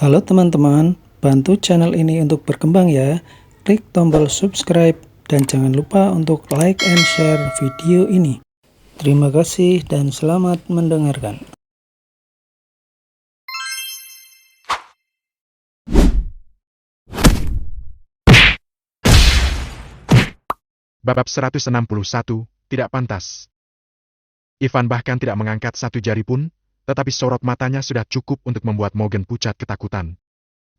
Halo teman-teman, bantu channel ini untuk berkembang ya. Klik tombol subscribe dan jangan lupa untuk like and share video ini. Terima kasih dan selamat mendengarkan. Bab 161, tidak pantas. Ivan bahkan tidak mengangkat satu jari pun, tetapi sorot matanya sudah cukup untuk membuat Morgan pucat ketakutan.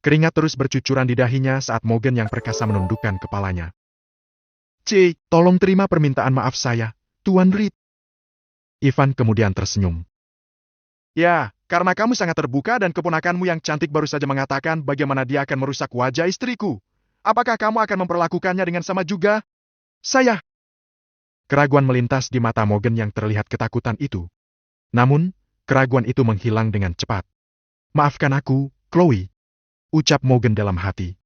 Keringat terus bercucuran di dahinya saat Morgan yang perkasa menundukkan kepalanya. Tolong terima permintaan maaf saya, Tuan Reed. Ivan kemudian tersenyum. Ya, karena kamu sangat terbuka dan keponakanmu yang cantik baru saja mengatakan bagaimana dia akan merusak wajah istriku. Apakah kamu akan memperlakukannya dengan sama juga? Saya. Keraguan melintas di mata Morgan yang terlihat ketakutan itu. Namun, keraguan itu menghilang dengan cepat. Maafkan aku, Chloe, ucap Morgan dalam hati.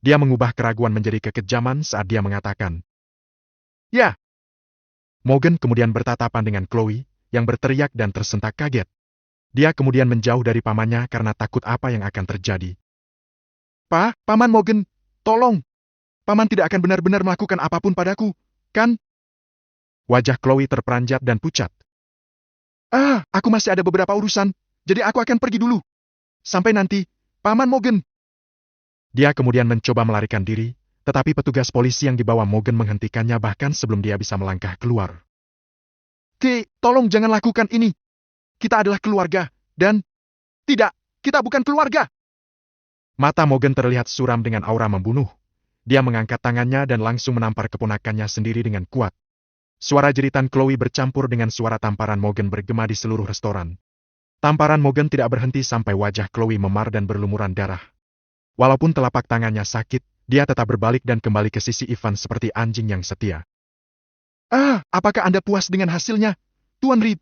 Dia mengubah keraguan menjadi kekejaman saat dia mengatakan, "Ya." Morgan kemudian bertatapan dengan Chloe, yang berteriak dan tersentak kaget. Dia kemudian menjauh dari pamannya karena takut apa yang akan terjadi. Paman Morgan, tolong. Paman tidak akan benar-benar melakukan apapun padaku, kan? Wajah Chloe terperanjat dan pucat. Aku masih ada beberapa urusan, jadi aku akan pergi dulu. Sampai nanti, Paman Morgan. Dia kemudian mencoba melarikan diri, tetapi petugas polisi yang dibawa Morgan menghentikannya bahkan sebelum dia bisa melangkah keluar. Tolong jangan lakukan ini. Kita adalah keluarga, dan... Tidak, kita bukan keluarga. Mata Morgan terlihat suram dengan aura membunuh. Dia mengangkat tangannya dan langsung menampar keponakannya sendiri dengan kuat. Suara jeritan Chloe bercampur dengan suara tamparan Morgan bergema di seluruh restoran. Tamparan Morgan tidak berhenti sampai wajah Chloe memar dan berlumuran darah. Walaupun telapak tangannya sakit, dia tetap berbalik dan kembali ke sisi Ivan seperti anjing yang setia. Apakah Anda puas dengan hasilnya, Tuan Reed?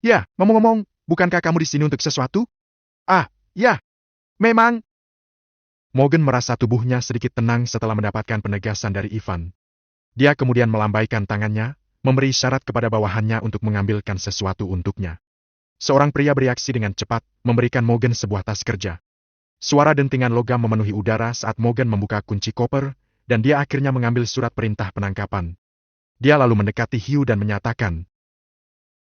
Ya, ngomong-ngomong, bukankah kamu di sini untuk sesuatu? Ya, memang. Morgan merasa tubuhnya sedikit tenang setelah mendapatkan penegasan dari Ivan. Dia kemudian melambaikan tangannya, memberi syarat kepada bawahannya untuk mengambilkan sesuatu untuknya. Seorang pria bereaksi dengan cepat, memberikan Morgan sebuah tas kerja. Suara dentingan logam memenuhi udara saat Morgan membuka kunci koper, dan dia akhirnya mengambil surat perintah penangkapan. Dia lalu mendekati Hugh dan menyatakan,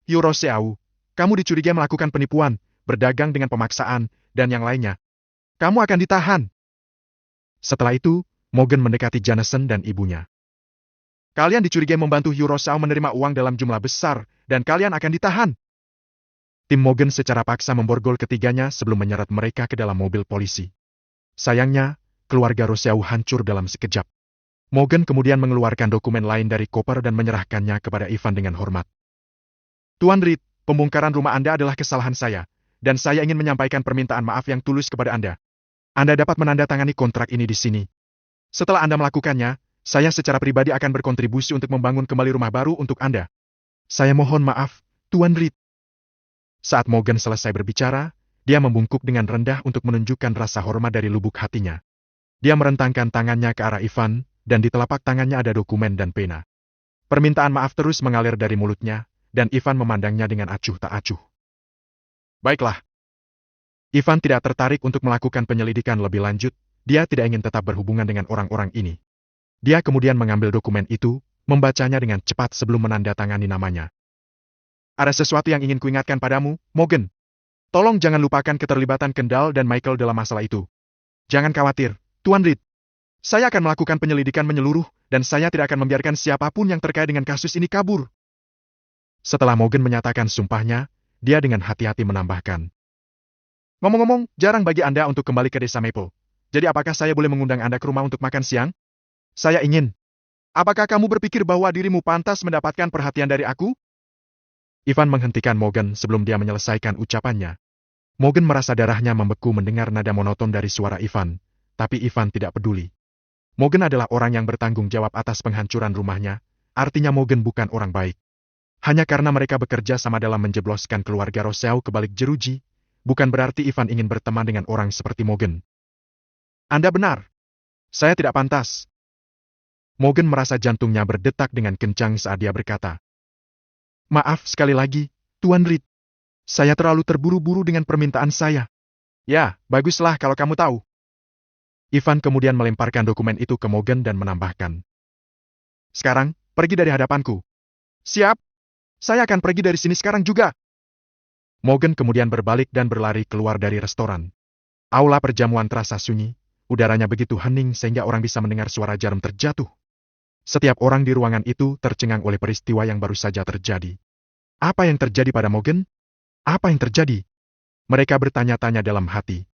"Hugh Roseau, kamu dicurigai melakukan penipuan, berdagang dengan pemaksaan, dan yang lainnya. Kamu akan ditahan." Setelah itu, Morgan mendekati Jameson dan ibunya. "Kalian dicurigai membantu Hugh Roseau menerima uang dalam jumlah besar, dan kalian akan ditahan." Tim Morgan secara paksa memborgol ketiganya sebelum menyeret mereka ke dalam mobil polisi. Sayangnya, keluarga Roseau hancur dalam sekejap. Morgan kemudian mengeluarkan dokumen lain dari koper dan menyerahkannya kepada Ivan dengan hormat. "Tuan Reed, pembongkaran rumah Anda adalah kesalahan saya, dan saya ingin menyampaikan permintaan maaf yang tulus kepada Anda. Anda dapat menandatangani kontrak ini di sini. Setelah Anda melakukannya, saya secara pribadi akan berkontribusi untuk membangun kembali rumah baru untuk Anda. Saya mohon maaf, Tuan Reed." Saat Morgan selesai berbicara, dia membungkuk dengan rendah untuk menunjukkan rasa hormat dari lubuk hatinya. Dia merentangkan tangannya ke arah Ivan, dan di telapak tangannya ada dokumen dan pena. Permintaan maaf terus mengalir dari mulutnya, dan Ivan memandangnya dengan acuh tak acuh. "Baiklah." Ivan tidak tertarik untuk melakukan penyelidikan lebih lanjut, dia tidak ingin tetap berhubungan dengan orang-orang ini. Dia kemudian mengambil dokumen itu, membacanya dengan cepat sebelum menandatangani namanya. "Ada sesuatu yang ingin kuingatkan padamu, Morgan. Tolong jangan lupakan keterlibatan Kendall dan Michael dalam masalah itu. Jangan khawatir, Tuan Reed. Saya akan melakukan penyelidikan menyeluruh, dan saya tidak akan membiarkan siapapun yang terkait dengan kasus ini kabur." Setelah Morgan menyatakan sumpahnya, dia dengan hati-hati menambahkan, "Ngomong-ngomong, jarang bagi Anda untuk kembali ke desa Maple. Jadi apakah saya boleh mengundang Anda ke rumah untuk makan siang? Saya ingin. Apakah kamu berpikir bahwa dirimu pantas mendapatkan perhatian dari aku?" Ivan menghentikan Morgan sebelum dia menyelesaikan ucapannya. Morgan merasa darahnya membeku mendengar nada monoton dari suara Ivan, tapi Ivan tidak peduli. Morgan adalah orang yang bertanggung jawab atas penghancuran rumahnya, artinya Morgan bukan orang baik. Hanya karena mereka bekerja sama dalam menjebloskan keluarga Roseau ke balik jeruji, bukan berarti Ivan ingin berteman dengan orang seperti Morgan. "Anda benar. Saya tidak pantas." Morgan merasa jantungnya berdetak dengan kencang saat dia berkata, "Maaf sekali lagi, Tuan Reed. Saya terlalu terburu-buru dengan permintaan saya. Ya, baguslah kalau kamu tahu. Ivan kemudian melemparkan dokumen itu ke Morgan dan menambahkan. Sekarang, pergi dari hadapanku. Siap, saya akan pergi dari sini sekarang juga. Morgan kemudian berbalik dan berlari keluar dari restoran. Aula perjamuan terasa sunyi, udaranya begitu hening sehingga orang bisa mendengar suara jarum terjatuh. Setiap orang di ruangan itu tercengang oleh peristiwa yang baru saja terjadi. Apa yang terjadi pada Morgan? Apa yang terjadi? Mereka bertanya-tanya dalam hati.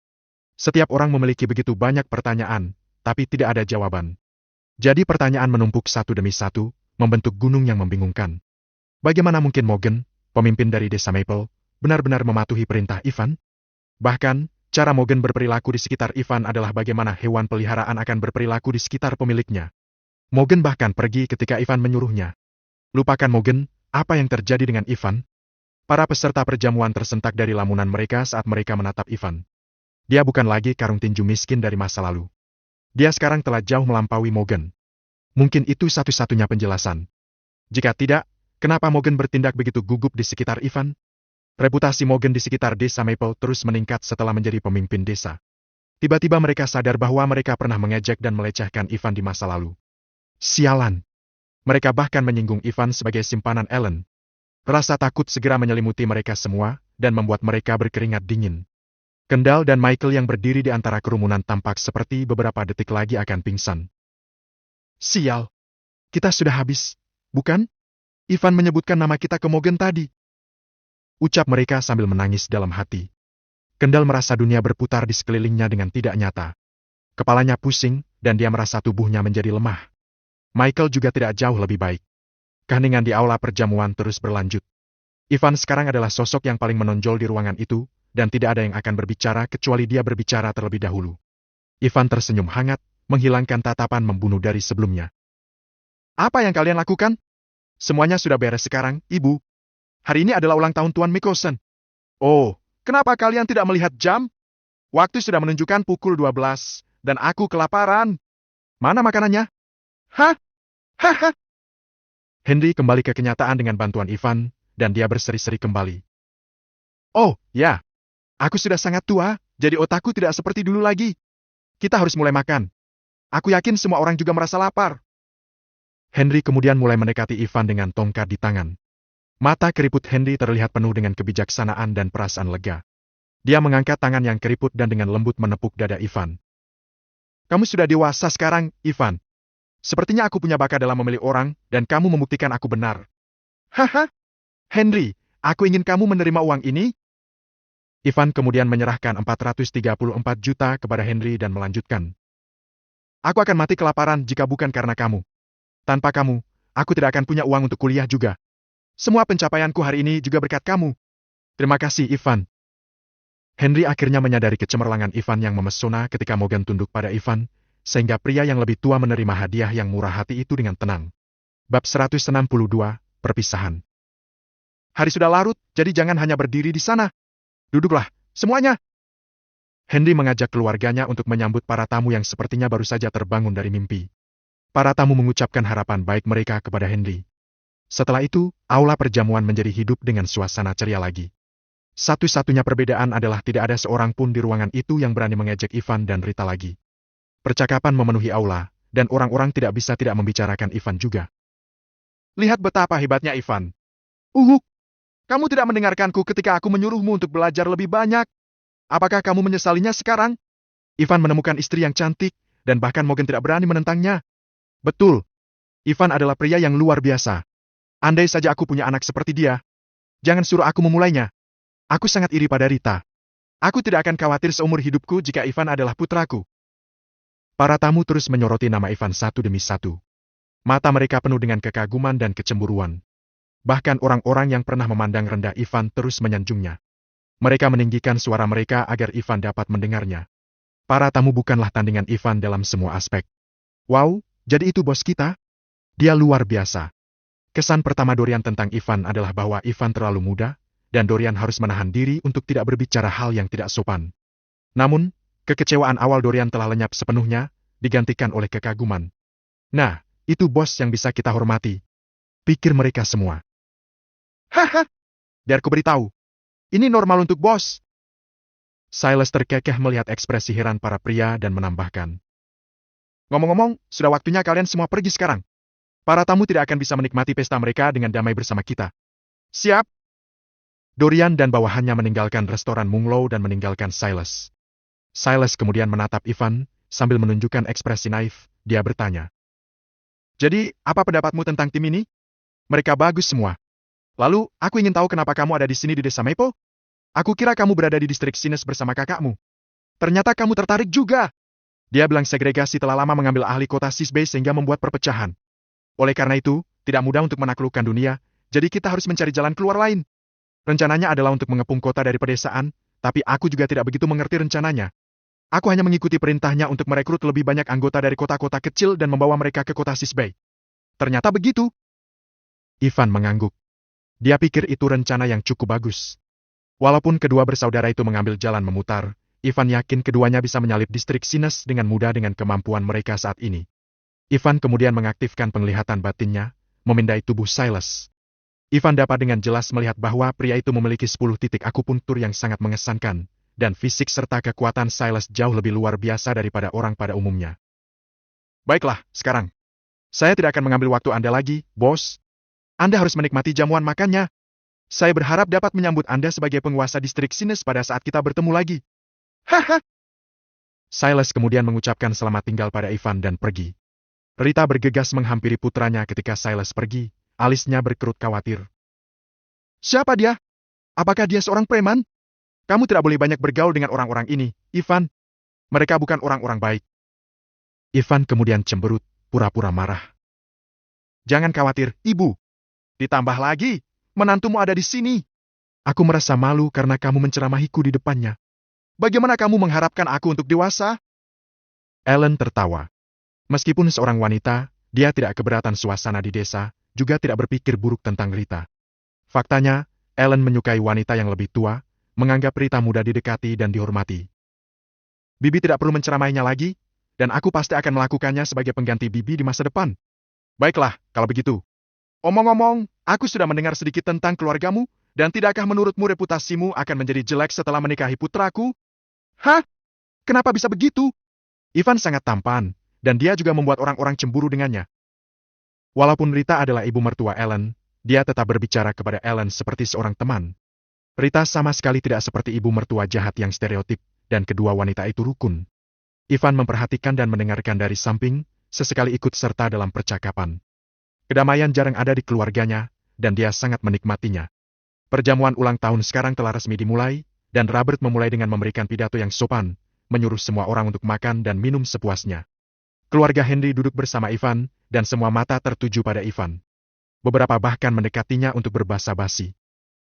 Setiap orang memiliki begitu banyak pertanyaan, tapi tidak ada jawaban. Jadi pertanyaan menumpuk satu demi satu, membentuk gunung yang membingungkan. Bagaimana mungkin Morgan, pemimpin dari desa Maple, benar-benar mematuhi perintah Ivan? Bahkan, cara Morgan berperilaku di sekitar Ivan adalah bagaimana hewan peliharaan akan berperilaku di sekitar pemiliknya. Morgan bahkan pergi ketika Ivan menyuruhnya. Lupakan Morgan, apa yang terjadi dengan Ivan? Para peserta perjamuan tersentak dari lamunan mereka saat mereka menatap Ivan. Dia bukan lagi karung tinju miskin dari masa lalu. Dia sekarang telah jauh melampaui Morgan. Mungkin itu satu-satunya penjelasan. Jika tidak, kenapa Morgan bertindak begitu gugup di sekitar Ivan? Reputasi Morgan di sekitar desa Maple terus meningkat setelah menjadi pemimpin desa. Tiba-tiba mereka sadar bahwa mereka pernah mengejek dan melecehkan Ivan di masa lalu. Sialan. Mereka bahkan menyinggung Ivan sebagai simpanan Ellen. Rasa takut segera menyelimuti mereka semua, dan membuat mereka berkeringat dingin. Kendall dan Michael yang berdiri di antara kerumunan tampak seperti beberapa detik lagi akan pingsan. Sial. Kita sudah habis, bukan? Ivan menyebutkan nama kita ke Morgan tadi. Ucap mereka sambil menangis dalam hati. Kendall merasa dunia berputar di sekelilingnya dengan tidak nyata. Kepalanya pusing, dan dia merasa tubuhnya menjadi lemah. Michael juga tidak jauh lebih baik. Keheningan di aula perjamuan terus berlanjut. Ivan sekarang adalah sosok yang paling menonjol di ruangan itu, dan tidak ada yang akan berbicara kecuali dia berbicara terlebih dahulu. Ivan tersenyum hangat, menghilangkan tatapan membunuh dari sebelumnya. Apa yang kalian lakukan? Semuanya sudah beres sekarang, Ibu. Hari ini adalah ulang tahun Tuan Mikosen. Oh, kenapa kalian tidak melihat jam? Waktu sudah menunjukkan pukul 12, dan aku kelaparan. Mana makanannya? Hah? Haha. Henry kembali ke kenyataan dengan bantuan Ivan, dan dia berseri-seri kembali. Oh, ya. Aku sudah sangat tua, jadi otakku tidak seperti dulu lagi. Kita harus mulai makan. Aku yakin semua orang juga merasa lapar. Henry kemudian mulai mendekati Ivan dengan tongkat di tangan. Mata keriput Henry terlihat penuh dengan kebijaksanaan dan perasaan lega. Dia mengangkat tangan yang keriput dan dengan lembut menepuk dada Ivan. Kamu sudah dewasa sekarang, Ivan. Sepertinya aku punya bakat dalam memilih orang, dan kamu membuktikan aku benar. Haha. Henry, aku ingin kamu menerima uang ini. Ivan kemudian menyerahkan 434 juta kepada Henry dan melanjutkan. Aku akan mati kelaparan jika bukan karena kamu. Tanpa kamu, aku tidak akan punya uang untuk kuliah juga. Semua pencapaianku hari ini juga berkat kamu. Terima kasih, Ivan. Henry akhirnya menyadari kecemerlangan Ivan yang memesona ketika Morgan tunduk pada Ivan, sehingga pria yang lebih tua menerima hadiah yang murah hati itu dengan tenang. Bab 162, Perpisahan. Hari sudah larut, jadi jangan hanya berdiri di sana. Duduklah, semuanya. Henry mengajak keluarganya untuk menyambut para tamu yang sepertinya baru saja terbangun dari mimpi. Para tamu mengucapkan harapan baik mereka kepada Henry. Setelah itu, aula perjamuan menjadi hidup dengan suasana ceria lagi. Satu-satunya perbedaan adalah tidak ada seorang pun di ruangan itu yang berani mengejek Ivan dan Rita lagi. Percakapan memenuhi aula, dan orang-orang tidak bisa tidak membicarakan Ivan juga. Lihat betapa hebatnya Ivan. Kamu tidak mendengarkanku ketika aku menyuruhmu untuk belajar lebih banyak. Apakah kamu menyesalinya sekarang? Ivan menemukan istri yang cantik, dan bahkan Morgan tidak berani menentangnya. Betul. Ivan adalah pria yang luar biasa. Andai saja aku punya anak seperti dia. Jangan suruh aku memulainya. Aku sangat iri pada Rita. Aku tidak akan khawatir seumur hidupku jika Ivan adalah putraku. Para tamu terus menyoroti nama Ivan satu demi satu. Mata mereka penuh dengan kekaguman dan kecemburuan. Bahkan orang-orang yang pernah memandang rendah Ivan terus menyanjungnya. Mereka meninggikan suara mereka agar Ivan dapat mendengarnya. Para tamu bukanlah tandingan Ivan dalam semua aspek. Wow, jadi itu bos kita? Dia luar biasa. Kesan pertama Dorian tentang Ivan adalah bahwa Ivan terlalu muda, dan Dorian harus menahan diri untuk tidak berbicara hal yang tidak sopan. Namun, kekecewaan awal Dorian telah lenyap sepenuhnya, digantikan oleh kekaguman. Nah, itu bos yang bisa kita hormati. Pikir mereka semua. Haha, biar ku beritahu. Ini normal untuk bos. Silas terkekeh melihat ekspresi heran para pria dan menambahkan. Ngomong-ngomong, sudah waktunya kalian semua pergi sekarang. Para tamu tidak akan bisa menikmati pesta mereka dengan damai bersama kita. Siap? Dorian dan bawahannya meninggalkan restoran Munglow dan meninggalkan Silas. Silas kemudian menatap Ivan, sambil menunjukkan ekspresi naif, dia bertanya. Jadi, apa pendapatmu tentang tim ini? Mereka bagus semua. Lalu, aku ingin tahu kenapa kamu ada di sini di desa Maple? Aku kira kamu berada di distrik Sines bersama kakakmu. Ternyata kamu tertarik juga. Dia bilang segregasi telah lama mengambil ahli kota Sisbey sehingga membuat perpecahan. Oleh karena itu, tidak mudah untuk menaklukkan dunia, jadi kita harus mencari jalan keluar lain. Rencananya adalah untuk mengepung kota dari pedesaan, tapi aku juga tidak begitu mengerti rencananya. Aku hanya mengikuti perintahnya untuk merekrut lebih banyak anggota dari kota-kota kecil dan membawa mereka ke kota Sisbey. Ternyata begitu. Ivan mengangguk. Dia pikir itu rencana yang cukup bagus. Walaupun kedua bersaudara itu mengambil jalan memutar, Ivan yakin keduanya bisa menyalip distrik Sines dengan mudah dengan kemampuan mereka saat ini. Ivan kemudian mengaktifkan penglihatan batinnya, memindai tubuh Silas. Ivan dapat dengan jelas melihat bahwa pria itu memiliki 10 titik akupuntur yang sangat mengesankan, dan fisik serta kekuatan Silas jauh lebih luar biasa daripada orang pada umumnya. Baiklah, sekarang. Saya tidak akan mengambil waktu Anda lagi, bos. Anda harus menikmati jamuan makannya. Saya berharap dapat menyambut Anda sebagai penguasa distrik Sines pada saat kita bertemu lagi. Haha. Silas kemudian mengucapkan selamat tinggal pada Ivan dan pergi. Rita bergegas menghampiri putranya ketika Silas pergi, alisnya berkerut khawatir. Siapa dia? Apakah dia seorang preman? Kamu tidak boleh banyak bergaul dengan orang-orang ini, Ivan. Mereka bukan orang-orang baik. Ivan kemudian cemberut, pura-pura marah. Jangan khawatir, Ibu. Ditambah lagi, menantumu ada di sini. Aku merasa malu karena kamu menceramahiku di depannya. Bagaimana kamu mengharapkan aku untuk dewasa? Ellen tertawa. Meskipun seorang wanita, dia tidak keberatan suasana di desa, juga tidak berpikir buruk tentang Rita. Faktanya, Ellen menyukai wanita yang lebih tua, menganggap Rita mudah didekati dan dihormati. Bibi tidak perlu menceramahinya lagi, dan aku pasti akan melakukannya sebagai pengganti Bibi di masa depan. Baiklah, kalau begitu. Omong-omong, aku sudah mendengar sedikit tentang keluargamu, dan tidakkah menurutmu reputasimu akan menjadi jelek setelah menikahi putraku? Hah? Kenapa bisa begitu? Ivan sangat tampan, dan dia juga membuat orang-orang cemburu dengannya. Walaupun Rita adalah ibu mertua Ellen, dia tetap berbicara kepada Ellen seperti seorang teman. Rita sama sekali tidak seperti ibu mertua jahat yang stereotip, dan kedua wanita itu rukun. Ivan memperhatikan dan mendengarkan dari samping, sesekali ikut serta dalam percakapan. Kedamaian jarang ada di keluarganya, dan dia sangat menikmatinya. Perjamuan ulang tahun sekarang telah resmi dimulai, dan Robert memulai dengan memberikan pidato yang sopan, menyuruh semua orang untuk makan dan minum sepuasnya. Keluarga Henry duduk bersama Ivan, dan semua mata tertuju pada Ivan. Beberapa bahkan mendekatinya untuk berbasa-basi.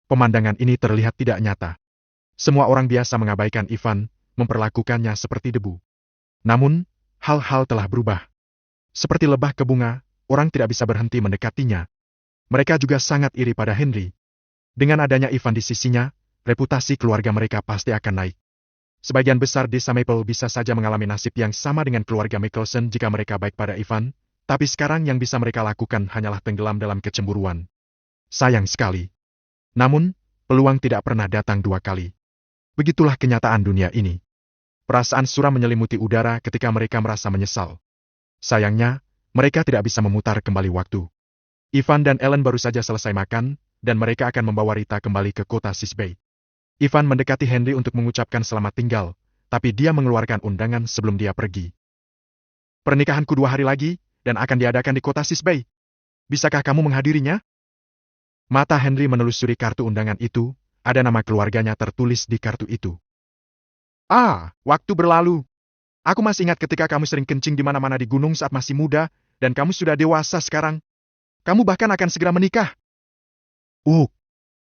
Pemandangan ini terlihat tidak nyata. Semua orang biasa mengabaikan Ivan, memperlakukannya seperti debu. Namun, hal-hal telah berubah. Seperti lebah ke bunga, orang tidak bisa berhenti mendekatinya. Mereka juga sangat iri pada Henry. Dengan adanya Ivan di sisinya, reputasi keluarga mereka pasti akan naik. Sebagian besar desa Maple bisa saja mengalami nasib yang sama dengan keluarga Mickelson jika mereka baik pada Ivan, tapi sekarang yang bisa mereka lakukan hanyalah tenggelam dalam kecemburuan. Sayang sekali. Namun, peluang tidak pernah datang dua kali. Begitulah kenyataan dunia ini. Perasaan suram menyelimuti udara ketika mereka merasa menyesal. Sayangnya, mereka tidak bisa memutar kembali waktu. Ivan dan Ellen baru saja selesai makan, dan mereka akan membawa Rita kembali ke kota Sisbey. Ivan mendekati Henry untuk mengucapkan selamat tinggal, tapi dia mengeluarkan undangan sebelum dia pergi. Pernikahanku 2 hari lagi, dan akan diadakan di kota Sisbey. Bisakah kamu menghadirinya? Mata Henry menelusuri kartu undangan itu, ada nama keluarganya tertulis di kartu itu. Ah, waktu berlalu. Aku masih ingat ketika kamu sering kencing di mana-mana di gunung saat masih muda, dan kamu sudah dewasa sekarang. Kamu bahkan akan segera menikah.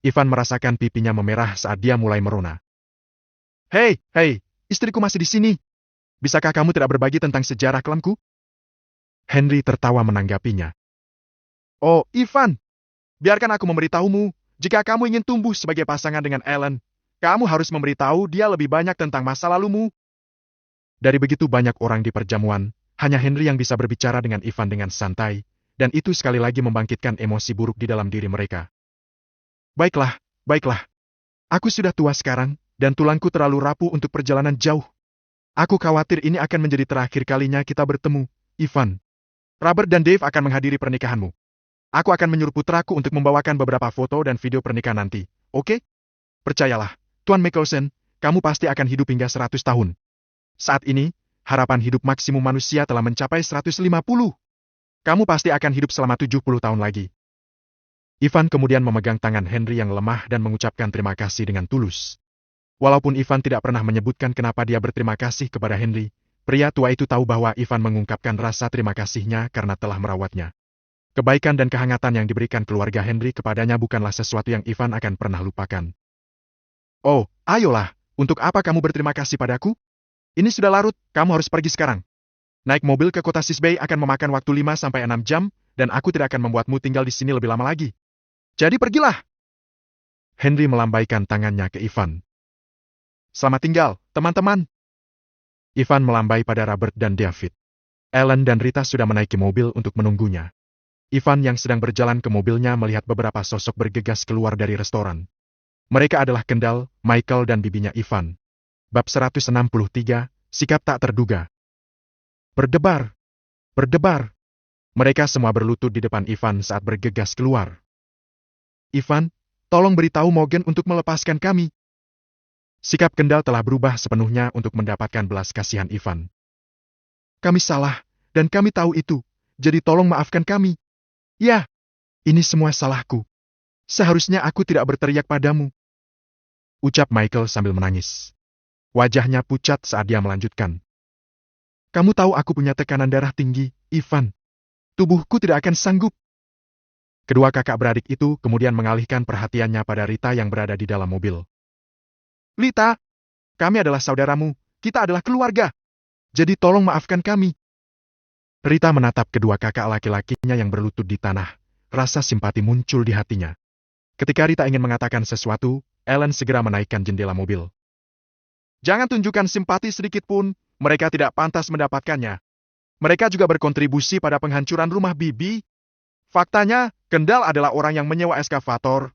Ivan merasakan pipinya memerah saat dia mulai merona. Hei, istriku masih di sini. Bisakah kamu tidak berbagi tentang sejarah kelamku? Henry tertawa menanggapinya. Oh, Ivan, biarkan aku memberitahumu, jika kamu ingin tumbuh sebagai pasangan dengan Ellen, kamu harus memberitahu dia lebih banyak tentang masa lalumu. Dari begitu banyak orang di perjamuan, hanya Henry yang bisa berbicara dengan Ivan dengan santai, dan itu sekali lagi membangkitkan emosi buruk di dalam diri mereka. Baiklah. Aku sudah tua sekarang, dan tulangku terlalu rapuh untuk perjalanan jauh. Aku khawatir ini akan menjadi terakhir kalinya kita bertemu, Ivan. Robert dan Dave akan menghadiri pernikahanmu. Aku akan menyuruh putraku untuk membawakan beberapa foto dan video pernikahan nanti, oke? Percayalah, Tuan Mickelson, kamu pasti akan hidup hingga 100 tahun. Saat ini, harapan hidup maksimum manusia telah mencapai 150. Kamu pasti akan hidup selama 70 tahun lagi. Ivan kemudian memegang tangan Henry yang lemah dan mengucapkan terima kasih dengan tulus. Walaupun Ivan tidak pernah menyebutkan kenapa dia berterima kasih kepada Henry, pria tua itu tahu bahwa Ivan mengungkapkan rasa terima kasihnya karena telah merawatnya. Kebaikan dan kehangatan yang diberikan keluarga Henry kepadanya bukanlah sesuatu yang Ivan akan pernah lupakan. Oh, ayolah, untuk apa kamu berterima kasih padaku? Ini sudah larut, kamu harus pergi sekarang. Naik mobil ke kota Sisbey akan memakan waktu 5-6 jam, dan aku tidak akan membuatmu tinggal di sini lebih lama lagi. Jadi pergilah. Henry melambaikan tangannya ke Ivan. Selamat tinggal, teman-teman. Ivan melambai pada Robert dan David. Ellen dan Rita sudah menaiki mobil untuk menunggunya. Ivan yang sedang berjalan ke mobilnya melihat beberapa sosok bergegas keluar dari restoran. Mereka adalah Kendall, Michael dan bibinya Ivan. Bab 163, sikap tak terduga. Berdebar. Berdebar. Mereka semua berlutut di depan Ivan saat bergegas keluar. Ivan, tolong beritahu Morgan untuk melepaskan kami. Sikap Kendall telah berubah sepenuhnya untuk mendapatkan belas kasihan Ivan. Kami salah, dan kami tahu itu, jadi tolong maafkan kami. Ya, ini semua salahku. Seharusnya aku tidak berteriak padamu. Ucap Michael sambil menangis. Wajahnya pucat saat dia melanjutkan. Kamu tahu aku punya tekanan darah tinggi, Ivan. Tubuhku tidak akan sanggup. Kedua kakak beradik itu kemudian mengalihkan perhatiannya pada Rita yang berada di dalam mobil. Rita, kami adalah saudaramu, kita adalah keluarga. Jadi tolong maafkan kami. Rita menatap kedua kakak laki-lakinya yang berlutut di tanah. Rasa simpati muncul di hatinya. Ketika Rita ingin mengatakan sesuatu, Ellen segera menaikkan jendela mobil. Jangan tunjukkan simpati sedikit pun, mereka tidak pantas mendapatkannya. Mereka juga berkontribusi pada penghancuran rumah Bibi. Faktanya, Kendall adalah orang yang menyewa eskavator.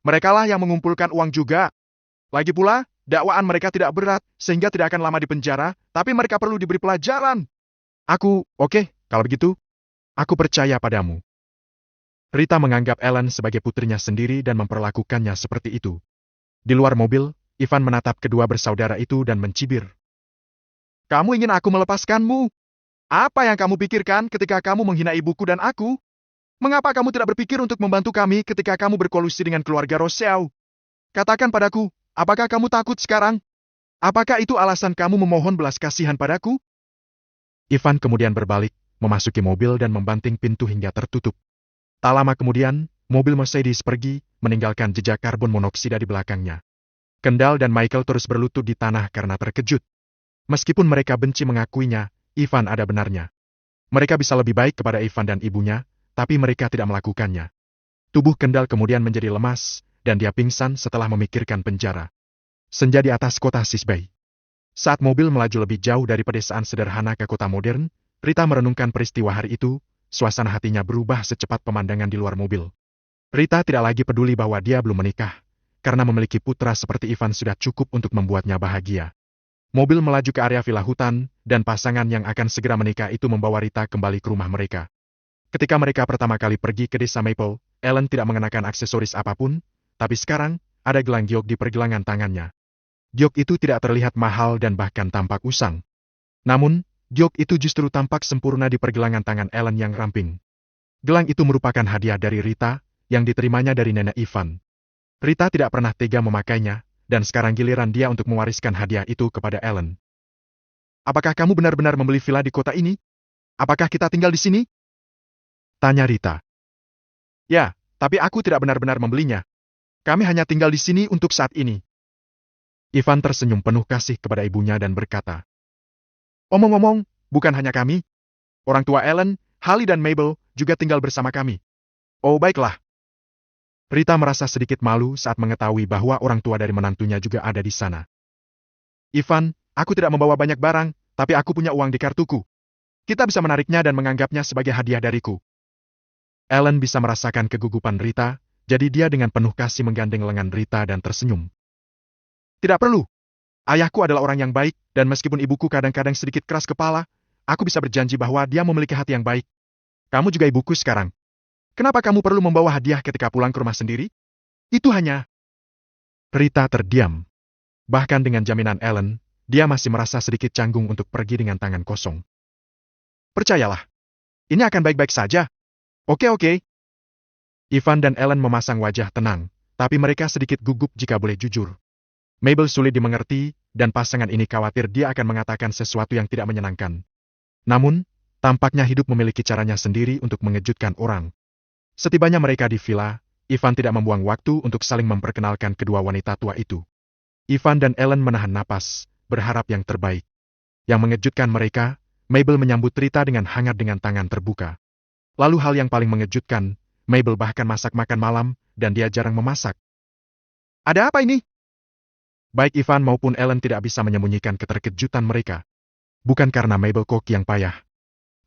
Merekalah yang mengumpulkan uang juga. Lagi pula, dakwaan mereka tidak berat, sehingga tidak akan lama di penjara, tapi mereka perlu diberi pelajaran. Oke, kalau begitu, aku percaya padamu. Rita menganggap Ellen sebagai putrinya sendiri dan memperlakukannya seperti itu. Di luar mobil, Ivan menatap kedua bersaudara itu dan mencibir. Kamu ingin aku melepaskanmu? Apa yang kamu pikirkan ketika kamu menghina ibuku dan aku? Mengapa kamu tidak berpikir untuk membantu kami ketika kamu berkolusi dengan keluarga Rousseau? Katakan padaku, apakah kamu takut sekarang? Apakah itu alasan kamu memohon belas kasihan padaku? Ivan kemudian berbalik, memasuki mobil dan membanting pintu hingga tertutup. Tak lama kemudian, mobil Mercedes pergi, meninggalkan jejak karbon monoksida di belakangnya. Kendall dan Michael terus berlutut di tanah karena terkejut. Meskipun mereka benci mengakuinya, Ivan ada benarnya. Mereka bisa lebih baik kepada Ivan dan ibunya, tapi mereka tidak melakukannya. Tubuh Kendall kemudian menjadi lemas, dan dia pingsan setelah memikirkan penjara. Senja di atas kota Sisbey. Saat mobil melaju lebih jauh dari pedesaan sederhana ke kota modern, Rita merenungkan peristiwa hari itu, suasana hatinya berubah secepat pemandangan di luar mobil. Rita tidak lagi peduli bahwa dia belum menikah, karena memiliki putra seperti Ivan sudah cukup untuk membuatnya bahagia. Mobil melaju ke area villa hutan, dan pasangan yang akan segera menikah itu membawa Rita kembali ke rumah mereka. Ketika mereka pertama kali pergi ke desa Maple, Ellen tidak mengenakan aksesoris apapun, tapi sekarang, ada gelang giok di pergelangan tangannya. Giok itu tidak terlihat mahal dan bahkan tampak usang. Namun, giok itu justru tampak sempurna di pergelangan tangan Ellen yang ramping. Gelang itu merupakan hadiah dari Rita, yang diterimanya dari nenek Ivan. Rita tidak pernah tega memakainya, dan sekarang giliran dia untuk mewariskan hadiah itu kepada Ellen. Apakah kamu benar-benar membeli villa di kota ini? Apakah kita tinggal di sini? Tanya Rita. Ya, tapi aku tidak benar-benar membelinya. Kami hanya tinggal di sini untuk saat ini. Ivan tersenyum penuh kasih kepada ibunya dan berkata, omong-omong, bukan hanya kami. Orang tua Ellen, Hallie dan Mabel juga tinggal bersama kami. Oh baiklah. Rita merasa sedikit malu saat mengetahui bahwa orang tua dari menantunya juga ada di sana. Ivan, aku tidak membawa banyak barang, tapi aku punya uang di kartuku. Kita bisa menariknya dan menganggapnya sebagai hadiah dariku. Ellen bisa merasakan kegugupan Rita, jadi dia dengan penuh kasih menggandeng lengan Rita dan tersenyum. Tidak perlu. Ayahku adalah orang yang baik, dan meskipun ibuku kadang-kadang sedikit keras kepala, aku bisa berjanji bahwa dia memiliki hati yang baik. Kamu juga ibuku sekarang. Kenapa kamu perlu membawa hadiah ketika pulang ke rumah sendiri? Itu hanya... Rita terdiam. Bahkan dengan jaminan Ellen, dia masih merasa sedikit canggung untuk pergi dengan tangan kosong. Percayalah. Ini akan baik-baik saja. Oke. Ivan dan Ellen memasang wajah tenang, tapi mereka sedikit gugup jika boleh jujur. Mabel sulit dimengerti, dan pasangan ini khawatir dia akan mengatakan sesuatu yang tidak menyenangkan. Namun, tampaknya hidup memiliki caranya sendiri untuk mengejutkan orang. Setibanya mereka di villa, Ivan tidak membuang waktu untuk saling memperkenalkan kedua wanita tua itu. Ivan dan Ellen menahan napas, berharap yang terbaik. Yang mengejutkan mereka, Mabel menyambut Rita dengan hangat dengan tangan terbuka. Lalu hal yang paling mengejutkan, Mabel bahkan masak makan malam, dan dia jarang memasak. Ada apa ini? Baik Ivan maupun Ellen tidak bisa menyembunyikan keterkejutan mereka. Bukan karena Mabel koki yang payah.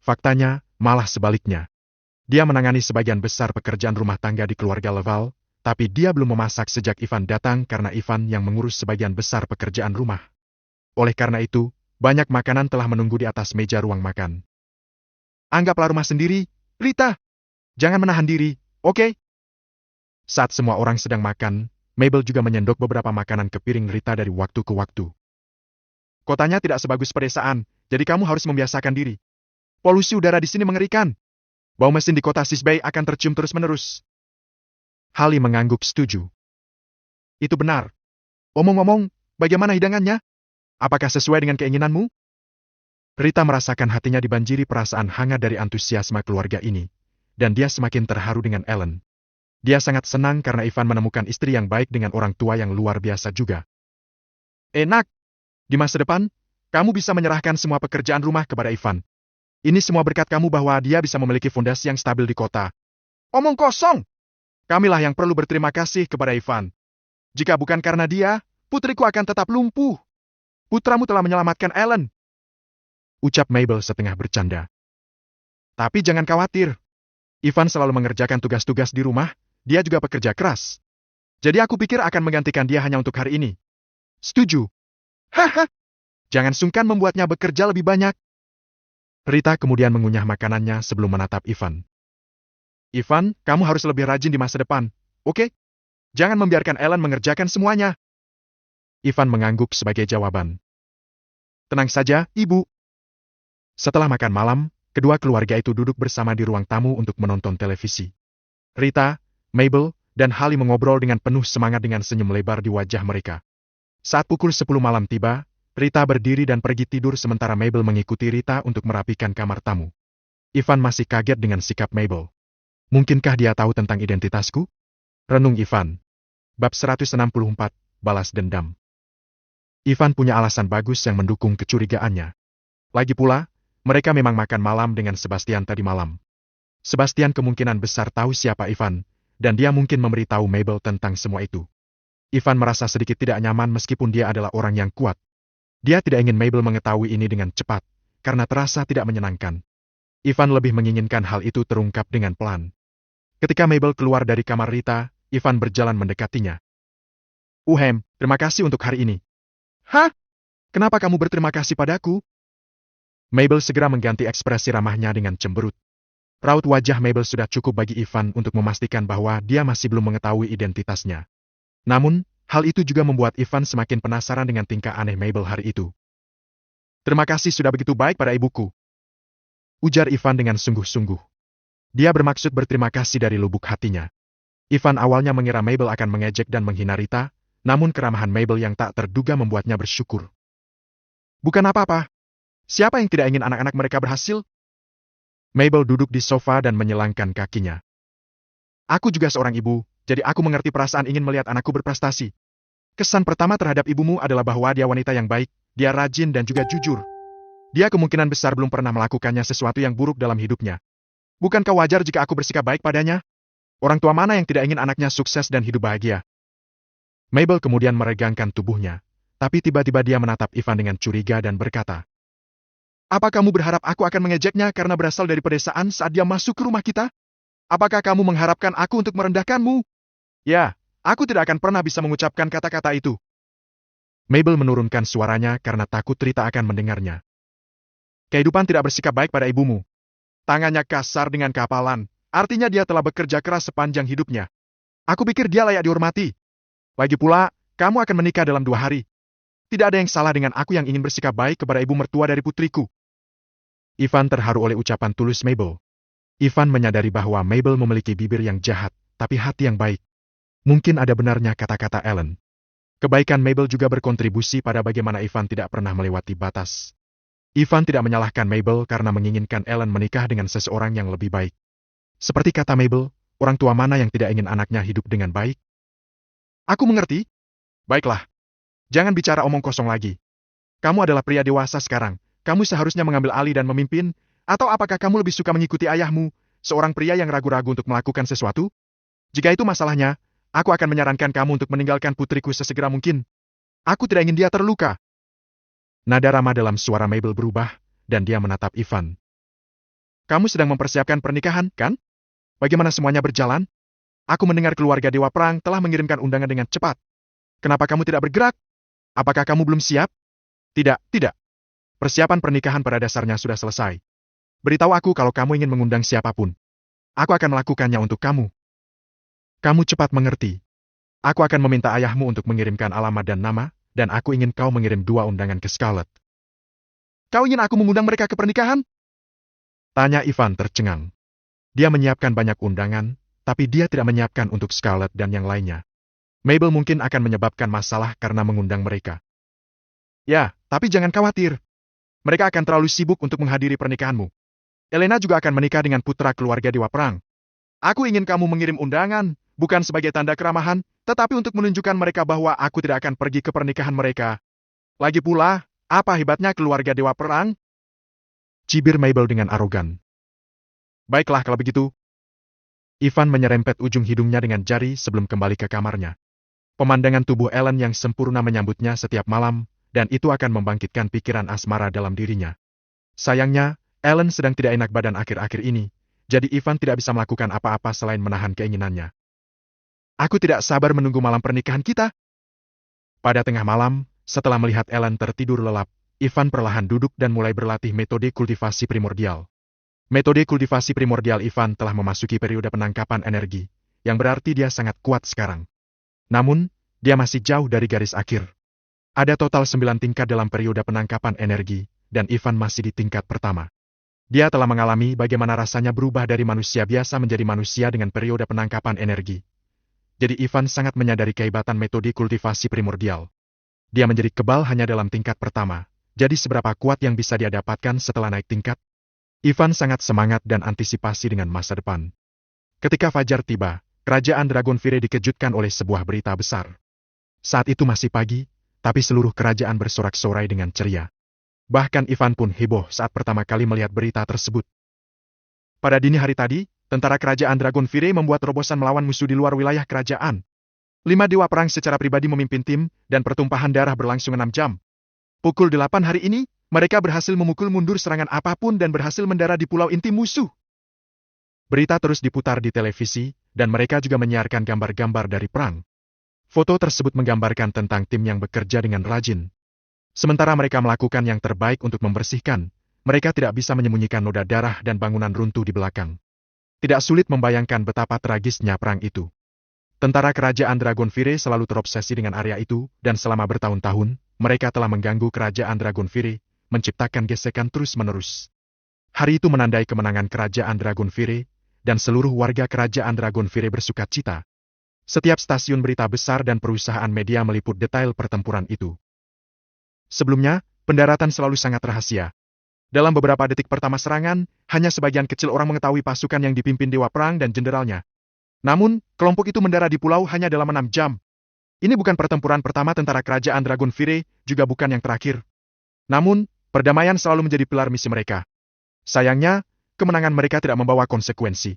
Faktanya, malah sebaliknya. Dia menangani sebagian besar pekerjaan rumah tangga di keluarga Laval, tapi dia belum memasak sejak Ivan datang karena Ivan yang mengurus sebagian besar pekerjaan rumah. Oleh karena itu, banyak makanan telah menunggu di atas meja ruang makan. Anggaplah rumah sendiri, Rita. Jangan menahan diri, oke? Saat semua orang sedang makan, Mabel juga menyendok beberapa makanan ke piring Rita dari waktu ke waktu. Kotanya tidak sebagus pedesaan, jadi kamu harus membiasakan diri. Polusi udara di sini mengerikan. Bau mesin di kota Sisbay akan tercium terus-menerus. Hallie mengangguk setuju. Itu benar. Omong-omong, bagaimana hidangannya? Apakah sesuai dengan keinginanmu? Rita merasakan hatinya dibanjiri perasaan hangat dari antusiasme keluarga ini. Dan dia semakin terharu dengan Ellen. Dia sangat senang karena Ivan menemukan istri yang baik dengan orang tua yang luar biasa juga. Enak. Di masa depan, kamu bisa menyerahkan semua pekerjaan rumah kepada Ivan. Ini semua berkat kamu bahwa dia bisa memiliki fondasi yang stabil di kota. Omong kosong! Kamilah yang perlu berterima kasih kepada Ivan. Jika bukan karena dia, putriku akan tetap lumpuh. Putramu telah menyelamatkan Ellen. Ucap Mabel setengah bercanda. Tapi jangan khawatir. Ivan selalu mengerjakan tugas-tugas di rumah, dia juga pekerja keras. Jadi aku pikir akan menggantikan dia hanya untuk hari ini. Setuju. Haha. Jangan sungkan membuatnya bekerja lebih banyak. Rita kemudian mengunyah makanannya sebelum menatap Ivan. Ivan, kamu harus lebih rajin di masa depan, oke? Jangan membiarkan Ellen mengerjakan semuanya. Ivan mengangguk sebagai jawaban. Tenang saja, Ibu. Setelah makan malam, kedua keluarga itu duduk bersama di ruang tamu untuk menonton televisi. Rita, Mabel, dan Hallie mengobrol dengan penuh semangat dengan senyum lebar di wajah mereka. Saat pukul 10 malam tiba, Rita berdiri dan pergi tidur sementara Mabel mengikuti Rita untuk merapikan kamar tamu. Ivan masih kaget dengan sikap Mabel. Mungkinkah dia tahu tentang identitasku? Renung Ivan. Bab 164, Balas Dendam. Ivan punya alasan bagus yang mendukung kecurigaannya. Lagi pula, mereka memang makan malam dengan Sebastian tadi malam. Sebastian kemungkinan besar tahu siapa Ivan, dan dia mungkin memberitahu Mabel tentang semua itu. Ivan merasa sedikit tidak nyaman meskipun dia adalah orang yang kuat. Dia tidak ingin Mabel mengetahui ini dengan cepat, karena terasa tidak menyenangkan. Ivan lebih menginginkan hal itu terungkap dengan pelan. Ketika Mabel keluar dari kamar Rita, Ivan berjalan mendekatinya. Terima kasih untuk hari ini. Hah? Kenapa kamu berterima kasih padaku? Mabel segera mengganti ekspresi ramahnya dengan cemberut. Raut wajah Mabel sudah cukup bagi Ivan untuk memastikan bahwa dia masih belum mengetahui identitasnya. Namun, hal itu juga membuat Ivan semakin penasaran dengan tingkah aneh Mabel hari itu. Terima kasih sudah begitu baik pada ibuku. Ujar Ivan dengan sungguh-sungguh. Dia bermaksud berterima kasih dari lubuk hatinya. Ivan awalnya mengira Mabel akan mengejek dan menghina Rita, namun keramahan Mabel yang tak terduga membuatnya bersyukur. Bukan apa-apa. Siapa yang tidak ingin anak-anak mereka berhasil? Mabel duduk di sofa dan menyelangkan kakinya. Aku juga seorang ibu, jadi aku mengerti perasaan ingin melihat anakku berprestasi. Kesan pertama terhadap ibumu adalah bahwa dia wanita yang baik, dia rajin dan juga jujur. Dia kemungkinan besar belum pernah melakukannya sesuatu yang buruk dalam hidupnya. Bukankah wajar jika aku bersikap baik padanya? Orang tua mana yang tidak ingin anaknya sukses dan hidup bahagia? Mabel kemudian meregangkan tubuhnya, tapi tiba-tiba dia menatap Ivan dengan curiga dan berkata, apa kamu berharap aku akan mengejeknya karena berasal dari pedesaan saat dia masuk ke rumah kita? Apakah kamu mengharapkan aku untuk merendahkanmu? Ya, aku tidak akan pernah bisa mengucapkan kata-kata itu. Mabel menurunkan suaranya karena takut Rita akan mendengarnya. Kehidupan tidak bersikap baik pada ibumu. Tangannya kasar dengan kehapalan, artinya dia telah bekerja keras sepanjang hidupnya. Aku pikir dia layak dihormati. Lagi pula, kamu akan menikah dalam 2 hari. Tidak ada yang salah dengan aku yang ingin bersikap baik kepada ibu mertua dari putriku. Ivan terharu oleh ucapan tulus Mabel. Ivan menyadari bahwa Mabel memiliki bibir yang jahat, tapi hati yang baik. Mungkin ada benarnya kata-kata Ellen. Kebaikan Mabel juga berkontribusi pada bagaimana Ivan tidak pernah melewati batas. Ivan tidak menyalahkan Mabel karena menginginkan Ellen menikah dengan seseorang yang lebih baik. Seperti kata Mabel, orang tua mana yang tidak ingin anaknya hidup dengan baik? Aku mengerti. Baiklah. Jangan bicara omong kosong lagi. Kamu adalah pria dewasa sekarang. Kamu seharusnya mengambil alih dan memimpin, atau apakah kamu lebih suka mengikuti ayahmu, seorang pria yang ragu-ragu untuk melakukan sesuatu? Jika itu masalahnya, aku akan menyarankan kamu untuk meninggalkan putriku sesegera mungkin. Aku tidak ingin dia terluka. Nada ramah dalam suara Mabel berubah, dan dia menatap Ivan. Kamu sedang mempersiapkan pernikahan, kan? Bagaimana semuanya berjalan? Aku mendengar keluarga Dewa Perang telah mengirimkan undangan dengan cepat. Kenapa kamu tidak bergerak? Apakah kamu belum siap? Tidak, tidak. Persiapan pernikahan pada dasarnya sudah selesai. Beritahu aku kalau kamu ingin mengundang siapapun. Aku akan melakukannya untuk kamu. Kamu cepat mengerti. Aku akan meminta ayahmu untuk mengirimkan alamat dan nama, dan aku ingin kau mengirim 2 undangan ke Scarlett. Kau ingin aku mengundang mereka ke pernikahan? Tanya Ivan tercengang. Dia menyiapkan banyak undangan, tapi dia tidak menyiapkan untuk Scarlett dan yang lainnya. Mabel mungkin akan menyebabkan masalah karena mengundang mereka. Ya, tapi jangan khawatir. Mereka akan terlalu sibuk untuk menghadiri pernikahanmu. Elena juga akan menikah dengan putra keluarga Dewa Perang. Aku ingin kamu mengirim undangan, bukan sebagai tanda keramahan, tetapi untuk menunjukkan mereka bahwa aku tidak akan pergi ke pernikahan mereka. Lagi pula, apa hebatnya keluarga Dewa Perang? Cibir Mabel dengan arogan. Baiklah kalau begitu. Ivan menyerempet ujung hidungnya dengan jari sebelum kembali ke kamarnya. Pemandangan tubuh Ellen yang sempurna menyambutnya setiap malam, dan itu akan membangkitkan pikiran asmara dalam dirinya. Sayangnya, Ellen sedang tidak enak badan akhir-akhir ini, jadi Ivan tidak bisa melakukan apa-apa selain menahan keinginannya. Aku tidak sabar menunggu malam pernikahan kita. Pada tengah malam, setelah melihat Ellen tertidur lelap, Ivan perlahan duduk dan mulai berlatih metode kultivasi primordial. Metode kultivasi primordial Ivan telah memasuki periode penangkapan energi, yang berarti dia sangat kuat sekarang. Namun, dia masih jauh dari garis akhir. Ada total 9 tingkat dalam periode penangkapan energi, dan Ivan masih di tingkat pertama. Dia telah mengalami bagaimana rasanya berubah dari manusia biasa menjadi manusia dengan periode penangkapan energi. Jadi Ivan sangat menyadari kehebatan metode kultivasi primordial. Dia menjadi kebal hanya dalam tingkat pertama, jadi seberapa kuat yang bisa dia dapatkan setelah naik tingkat? Ivan sangat semangat dan antisipasi dengan masa depan. Ketika fajar tiba, kerajaan Dragonfire dikejutkan oleh sebuah berita besar. Saat itu masih pagi, tapi seluruh kerajaan bersorak-sorai dengan ceria. Bahkan Ivan pun heboh saat pertama kali melihat berita tersebut. Pada dini hari tadi, tentara kerajaan Dragonfire membuat terobosan melawan musuh di luar wilayah kerajaan. 5 dewa perang secara pribadi memimpin tim, dan pertumpahan darah berlangsung 6 jam. Pukul 8 hari ini, mereka berhasil memukul mundur serangan apapun dan berhasil mendarat di pulau inti musuh. Berita terus diputar di televisi, dan mereka juga menyiarkan gambar-gambar dari perang. Foto tersebut menggambarkan tentang tim yang bekerja dengan rajin. Sementara mereka melakukan yang terbaik untuk membersihkan, mereka tidak bisa menyembunyikan noda darah dan bangunan runtuh di belakang. Tidak sulit membayangkan betapa tragisnya perang itu. Tentara kerajaan Dragonfire selalu terobsesi dengan area itu, dan selama bertahun-tahun, mereka telah mengganggu kerajaan Dragonfire, menciptakan gesekan terus-menerus. Hari itu menandai kemenangan kerajaan Dragonfire, dan seluruh warga kerajaan Dragonfire bersukacita. Setiap stasiun berita besar dan perusahaan media meliput detail pertempuran itu. Sebelumnya, pendaratan selalu sangat rahasia. Dalam beberapa detik pertama serangan, hanya sebagian kecil orang mengetahui pasukan yang dipimpin Dewa Perang dan jenderalnya. Namun, kelompok itu mendarat di pulau hanya dalam 6 jam. Ini bukan pertempuran pertama tentara kerajaan Dragonfire, juga bukan yang terakhir. Namun, perdamaian selalu menjadi pilar misi mereka. Sayangnya, kemenangan mereka tidak membawa konsekuensi.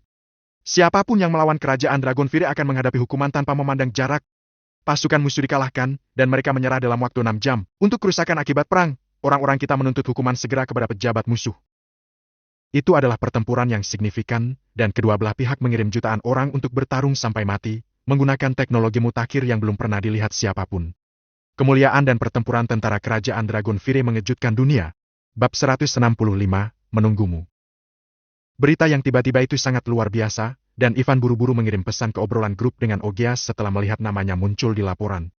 Siapapun yang melawan kerajaan Dragonfire akan menghadapi hukuman tanpa memandang jarak. Pasukan musuh dikalahkan, dan mereka menyerah dalam waktu 6 jam. Untuk kerusakan akibat perang, orang-orang kita menuntut hukuman segera kepada pejabat musuh. Itu adalah pertempuran yang signifikan, dan kedua belah pihak mengirim jutaan orang untuk bertarung sampai mati, menggunakan teknologi mutakhir yang belum pernah dilihat siapapun. Kemuliaan dan pertempuran tentara kerajaan Dragon Fire mengejutkan dunia. Bab 165, menunggumu. Berita yang tiba-tiba itu sangat luar biasa, dan Ivan buru-buru mengirim pesan ke obrolan grup dengan Augeas setelah melihat namanya muncul di laporan.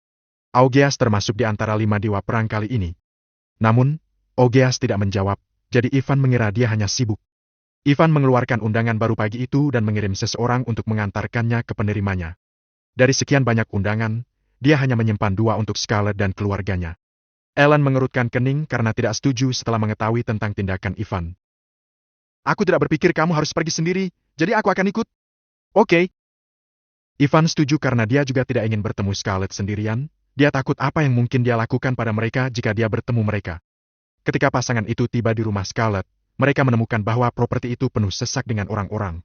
Augeas termasuk di antara 5 dewa perang kali ini. Namun, Augeas tidak menjawab, jadi Ivan mengira dia hanya sibuk. Ivan mengeluarkan undangan baru pagi itu dan mengirim seseorang untuk mengantarkannya ke penerimanya. Dari sekian banyak undangan, dia hanya menyimpan 2 untuk Scarlett dan keluarganya. Ellen mengerutkan kening karena tidak setuju setelah mengetahui tentang tindakan Ivan. Aku tidak berpikir kamu harus pergi sendiri, jadi aku akan ikut. Oke. Ivan setuju karena dia juga tidak ingin bertemu Scarlett sendirian. Dia takut apa yang mungkin dia lakukan pada mereka jika dia bertemu mereka. Ketika pasangan itu tiba di rumah Scarlett, mereka menemukan bahwa properti itu penuh sesak dengan orang-orang.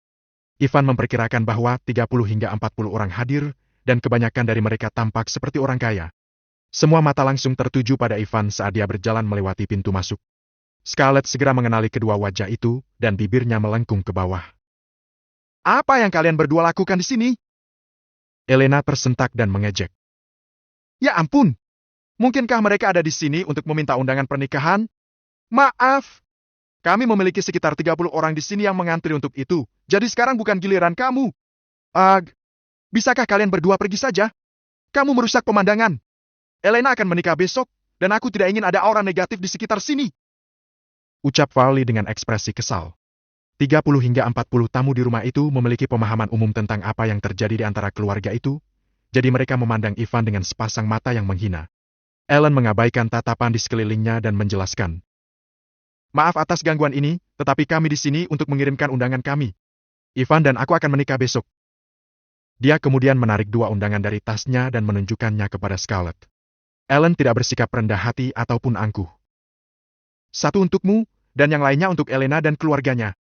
Ivan memperkirakan bahwa 30 hingga 40 orang hadir, dan kebanyakan dari mereka tampak seperti orang kaya. Semua mata langsung tertuju pada Ivan saat dia berjalan melewati pintu masuk. Scarlett segera mengenali kedua wajah itu, dan bibirnya melengkung ke bawah. Apa yang kalian berdua lakukan di sini? Elena tersentak dan mengejek. Ya ampun, mungkinkah mereka ada di sini untuk meminta undangan pernikahan? Maaf, kami memiliki sekitar 30 orang di sini yang mengantri untuk itu, jadi sekarang bukan giliran kamu. Bisakah kalian berdua pergi saja? Kamu merusak pemandangan. Elena akan menikah besok, dan aku tidak ingin ada aura negatif di sekitar sini. Ucap Farley dengan ekspresi kesal. 30 hingga 40 tamu di rumah itu memiliki pemahaman umum tentang apa yang terjadi di antara keluarga itu, jadi mereka memandang Ivan dengan sepasang mata yang menghina. Ellen mengabaikan tatapan di sekelilingnya dan menjelaskan. Maaf atas gangguan ini, tetapi kami di sini untuk mengirimkan undangan kami. Ivan dan aku akan menikah besok. Dia kemudian menarik 2 undangan dari tasnya dan menunjukkannya kepada Scarlett. Ellen tidak bersikap rendah hati ataupun angkuh. 1 untukmu, dan yang lainnya untuk Elena dan keluarganya.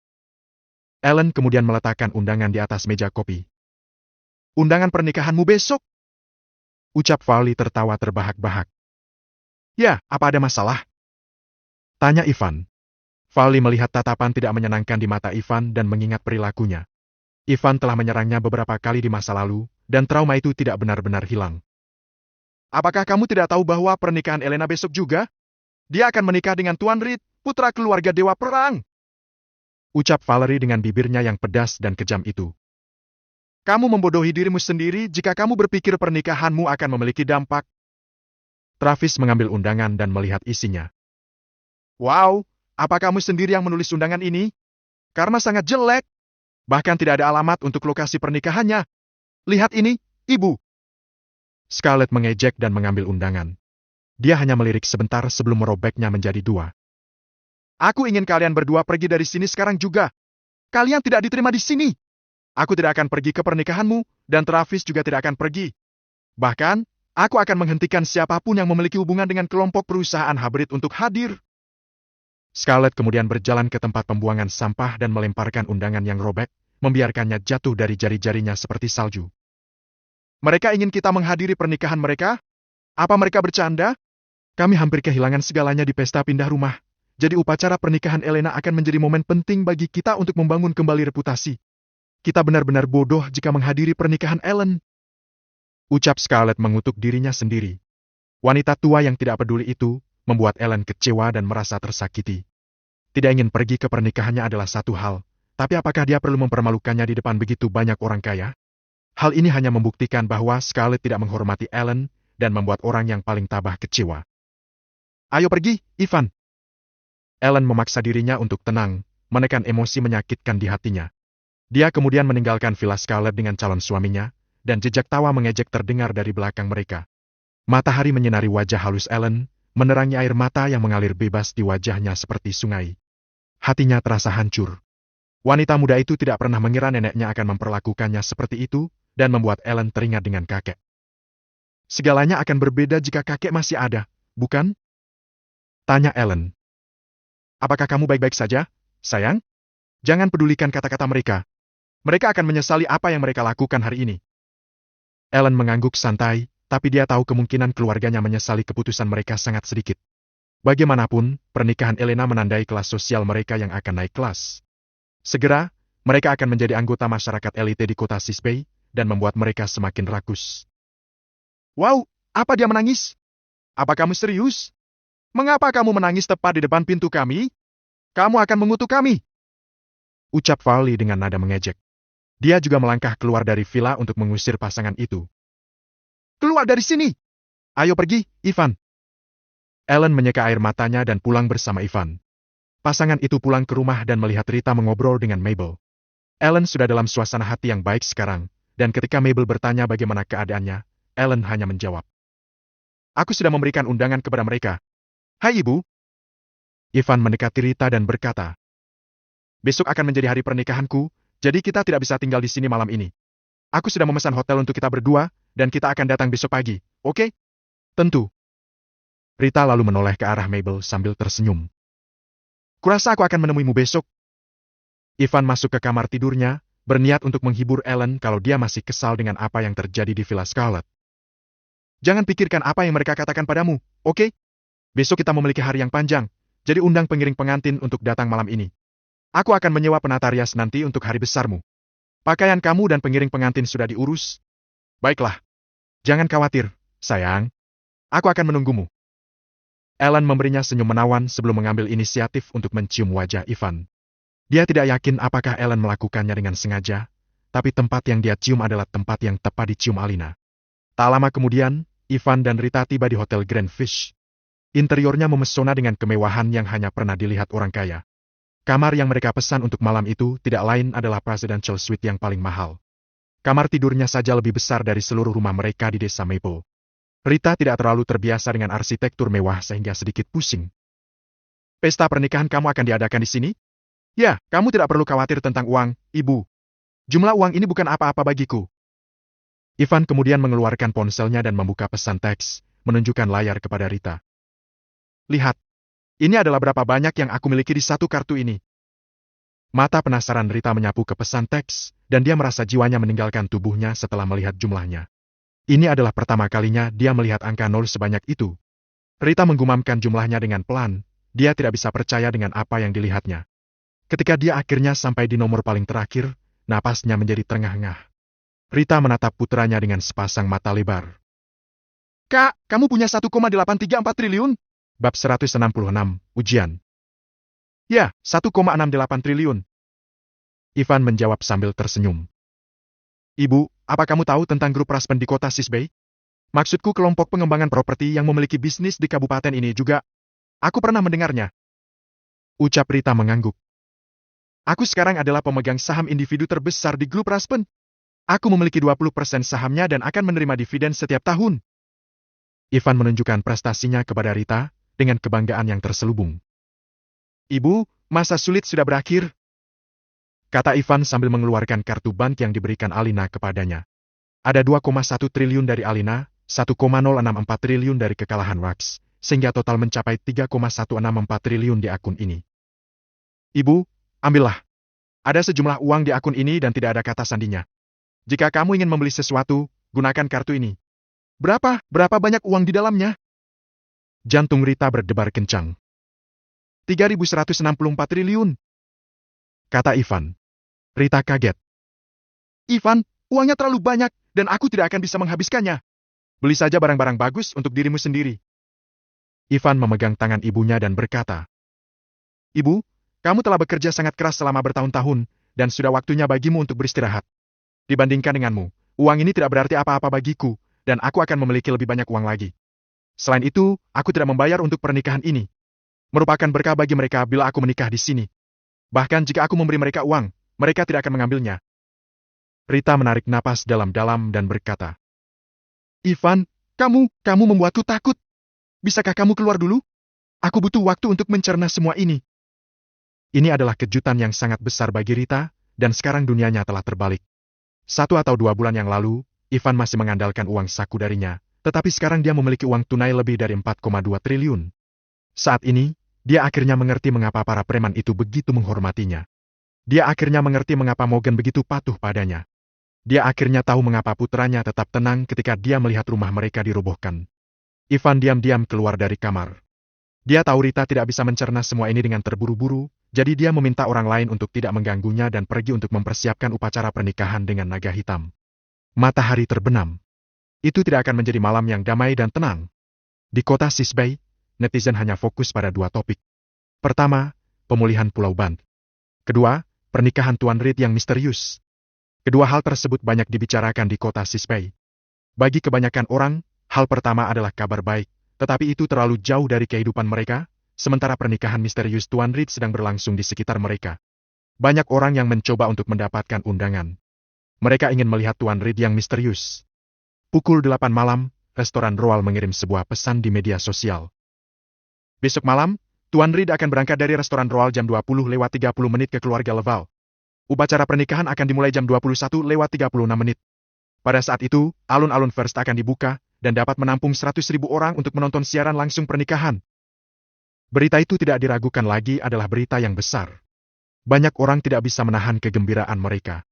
Ellen kemudian meletakkan undangan di atas meja kopi. Undangan pernikahanmu besok? Ucap Farley tertawa terbahak-bahak. Ya, apa ada masalah? Tanya Ivan. Farley melihat tatapan tidak menyenangkan di mata Ivan dan mengingat perilakunya. Ivan telah menyerangnya beberapa kali di masa lalu, dan trauma itu tidak benar-benar hilang. Apakah kamu tidak tahu bahwa pernikahan Elena besok juga? Dia akan menikah dengan Tuan Reed, putra keluarga Dewa Perang. Ucap Valerie dengan bibirnya yang pedas dan kejam itu. Kamu membodohi dirimu sendiri jika kamu berpikir pernikahanmu akan memiliki dampak. Travis mengambil undangan dan melihat isinya. Wow, apa kamu sendiri yang menulis undangan ini? Karena sangat jelek. Bahkan tidak ada alamat untuk lokasi pernikahannya. Lihat ini, Ibu. Scarlett mengejek dan mengambil undangan. Dia hanya melirik sebentar sebelum merobeknya menjadi 2. Aku ingin kalian berdua pergi dari sini sekarang juga. Kalian tidak diterima di sini. Aku tidak akan pergi ke pernikahanmu, dan Travis juga tidak akan pergi. Bahkan, aku akan menghentikan siapapun yang memiliki hubungan dengan kelompok perusahaan hybrid untuk hadir. Scarlett kemudian berjalan ke tempat pembuangan sampah dan melemparkan undangan yang robek, membiarkannya jatuh dari jari-jarinya seperti salju. Mereka ingin kita menghadiri pernikahan mereka? Apa mereka bercanda? Kami hampir kehilangan segalanya di pesta pindah rumah. Jadi upacara pernikahan Elena akan menjadi momen penting bagi kita untuk membangun kembali reputasi. Kita benar-benar bodoh jika menghadiri pernikahan Ellen. Ucap Scarlett mengutuk dirinya sendiri. Wanita tua yang tidak peduli itu membuat Ellen kecewa dan merasa tersakiti. Tidak ingin pergi ke pernikahannya adalah satu hal, tapi apakah dia perlu mempermalukannya di depan begitu banyak orang kaya? Hal ini hanya membuktikan bahwa Scarlett tidak menghormati Ellen dan membuat orang yang paling tabah kecewa. Ayo pergi, Ivan. Ellen memaksa dirinya untuk tenang, menekan emosi menyakitkan di hatinya. Dia kemudian meninggalkan villa Scarlett dengan calon suaminya, dan jejak tawa mengejek terdengar dari belakang mereka. Matahari menyinari wajah halus Ellen, menerangi air mata yang mengalir bebas di wajahnya seperti sungai. Hatinya terasa hancur. Wanita muda itu tidak pernah mengira neneknya akan memperlakukannya seperti itu, dan membuat Ellen teringat dengan kakek. Segalanya akan berbeda jika kakek masih ada, bukan? Tanya Ellen. Apakah kamu baik-baik saja, sayang? Jangan pedulikan kata-kata mereka. Mereka akan menyesali apa yang mereka lakukan hari ini. Ellen mengangguk santai, tapi dia tahu kemungkinan keluarganya menyesali keputusan mereka sangat sedikit. Bagaimanapun, pernikahan Elena menandai kelas sosial mereka yang akan naik kelas. Segera, mereka akan menjadi anggota masyarakat elite di kota Sisbey, dan membuat mereka semakin rakus. Wow, apa dia menangis? Apa kamu serius? Mengapa kamu menangis tepat di depan pintu kami? Kamu akan mengutuk kami. Ucap Farley dengan nada mengejek. Dia juga melangkah keluar dari villa untuk mengusir pasangan itu. Keluar dari sini! Ayo pergi, Ivan. Ellen menyeka air matanya dan pulang bersama Ivan. Pasangan itu pulang ke rumah dan melihat Rita mengobrol dengan Mabel. Ellen sudah dalam suasana hati yang baik sekarang, dan ketika Mabel bertanya bagaimana keadaannya, Ellen hanya menjawab. Aku sudah memberikan undangan kepada mereka. Hai ibu. Ivan mendekati Rita dan berkata, besok akan menjadi hari pernikahanku, jadi kita tidak bisa tinggal di sini malam ini. Aku sudah memesan hotel untuk kita berdua, dan kita akan datang besok pagi, oke? Tentu. Rita lalu menoleh ke arah Mabel sambil tersenyum. Kurasa aku akan menemuimu besok. Ivan masuk ke kamar tidurnya, berniat untuk menghibur Ellen kalau dia masih kesal dengan apa yang terjadi di Villa Scarlet. Jangan pikirkan apa yang mereka katakan padamu, oke? Besok kita memiliki hari yang panjang, jadi undang pengiring pengantin untuk datang malam ini. Aku akan menyewa penata rias nanti untuk hari besarmu. Pakaian kamu dan pengiring pengantin sudah diurus. Baiklah. Jangan khawatir, sayang. Aku akan menunggumu. Ellen memberinya senyum menawan sebelum mengambil inisiatif untuk mencium wajah Ivan. Dia tidak yakin apakah Ellen melakukannya dengan sengaja, tapi tempat yang dia cium adalah tempat yang tepat dicium Alina. Tak lama kemudian, Ivan dan Rita tiba di Hotel Grand Fish. Interiornya memesona dengan kemewahan yang hanya pernah dilihat orang kaya. Kamar yang mereka pesan untuk malam itu tidak lain adalah presidential suite yang paling mahal. Kamar tidurnya saja lebih besar dari seluruh rumah mereka di desa Maple. Rita tidak terlalu terbiasa dengan arsitektur mewah sehingga sedikit pusing. Pesta pernikahan kamu akan diadakan di sini? Ya, kamu tidak perlu khawatir tentang uang, Ibu. Jumlah uang ini bukan apa-apa bagiku. Ivan kemudian mengeluarkan ponselnya dan membuka pesan teks, menunjukkan layar kepada Rita. Lihat, ini adalah berapa banyak yang aku miliki di satu kartu ini. Mata penasaran Rita menyapu ke pesan teks, dan dia merasa jiwanya meninggalkan tubuhnya setelah melihat jumlahnya. Ini adalah pertama kalinya dia melihat angka 0 sebanyak itu. Rita menggumamkan jumlahnya dengan pelan, dia tidak bisa percaya dengan apa yang dilihatnya. Ketika dia akhirnya sampai di nomor paling terakhir, napasnya menjadi terengah-engah. Rita menatap putranya dengan sepasang mata lebar. Kak, kamu punya 1,834 triliun? Bab 166, Ujian. Ya, 1,68 triliun. Ivan menjawab sambil tersenyum. Ibu, apa kamu tahu tentang grup Raspen di kota Sisbay? Maksudku kelompok pengembangan properti yang memiliki bisnis di kabupaten ini juga. Aku pernah mendengarnya. Ucap Rita mengangguk. Aku sekarang adalah pemegang saham individu terbesar di grup Raspen. Aku memiliki 20% sahamnya dan akan menerima dividen setiap tahun. Ivan menunjukkan prestasinya kepada Rita dengan kebanggaan yang terselubung. Ibu, masa sulit sudah berakhir. Kata Ivan sambil mengeluarkan kartu bank yang diberikan Alina kepadanya. Ada 2,1 triliun dari Alina, 1,064 triliun dari kekalahan Wax, sehingga total mencapai 3,164 triliun di akun ini. Ibu, ambillah. Ada sejumlah uang di akun ini dan tidak ada kata sandinya. Jika kamu ingin membeli sesuatu, gunakan kartu ini. Berapa banyak uang di dalamnya? Jantung Rita berdebar kencang. 3.164 triliun. Kata Ivan. Rita kaget. Ivan, uangnya terlalu banyak dan aku tidak akan bisa menghabiskannya. Beli saja barang-barang bagus untuk dirimu sendiri. Ivan memegang tangan ibunya dan berkata, Ibu, kamu telah bekerja sangat keras selama bertahun-tahun dan sudah waktunya bagimu untuk beristirahat. Dibandingkan denganmu, uang ini tidak berarti apa-apa bagiku dan aku akan memiliki lebih banyak uang lagi. Selain itu, aku tidak membayar untuk pernikahan ini. Merupakan berkah bagi mereka bila aku menikah di sini. Bahkan jika aku memberi mereka uang, mereka tidak akan mengambilnya. Rita menarik napas dalam-dalam dan berkata, Ivan, kamu membuatku takut. Bisakah kamu keluar dulu? Aku butuh waktu untuk mencerna semua ini. Ini adalah kejutan yang sangat besar bagi Rita, dan sekarang dunianya telah terbalik. 1 atau 2 bulan yang lalu, Ivan masih mengandalkan uang saku darinya, tetapi sekarang dia memiliki uang tunai lebih dari 4,2 triliun. Saat ini, dia akhirnya mengerti mengapa para preman itu begitu menghormatinya. Dia akhirnya mengerti mengapa Morgan begitu patuh padanya. Dia akhirnya tahu mengapa putranya tetap tenang ketika dia melihat rumah mereka dirobohkan. Ivan diam-diam keluar dari kamar. Dia tahu Rita tidak bisa mencerna semua ini dengan terburu-buru, jadi dia meminta orang lain untuk tidak mengganggunya dan pergi untuk mempersiapkan upacara pernikahan dengan naga hitam. Matahari terbenam. Itu tidak akan menjadi malam yang damai dan tenang. Di kota Sisbay, netizen hanya fokus pada dua topik. Pertama, pemulihan Pulau Band. Kedua, pernikahan Tuan Reed yang misterius. Kedua hal tersebut banyak dibicarakan di kota Sisbay. Bagi kebanyakan orang, hal pertama adalah kabar baik, tetapi itu terlalu jauh dari kehidupan mereka, sementara pernikahan misterius Tuan Reed sedang berlangsung di sekitar mereka. Banyak orang yang mencoba untuk mendapatkan undangan. Mereka ingin melihat Tuan Reed yang misterius. Pukul 8 malam, restoran Royal mengirim sebuah pesan di media sosial. Besok malam, Tuan Reed akan berangkat dari restoran Royal jam 20:30 ke keluarga Laval. Upacara pernikahan akan dimulai jam 21:36. Pada saat itu, alun-alun First akan dibuka, dan dapat menampung 100.000 orang untuk menonton siaran langsung pernikahan. Berita itu tidak diragukan lagi adalah berita yang besar. Banyak orang tidak bisa menahan kegembiraan mereka.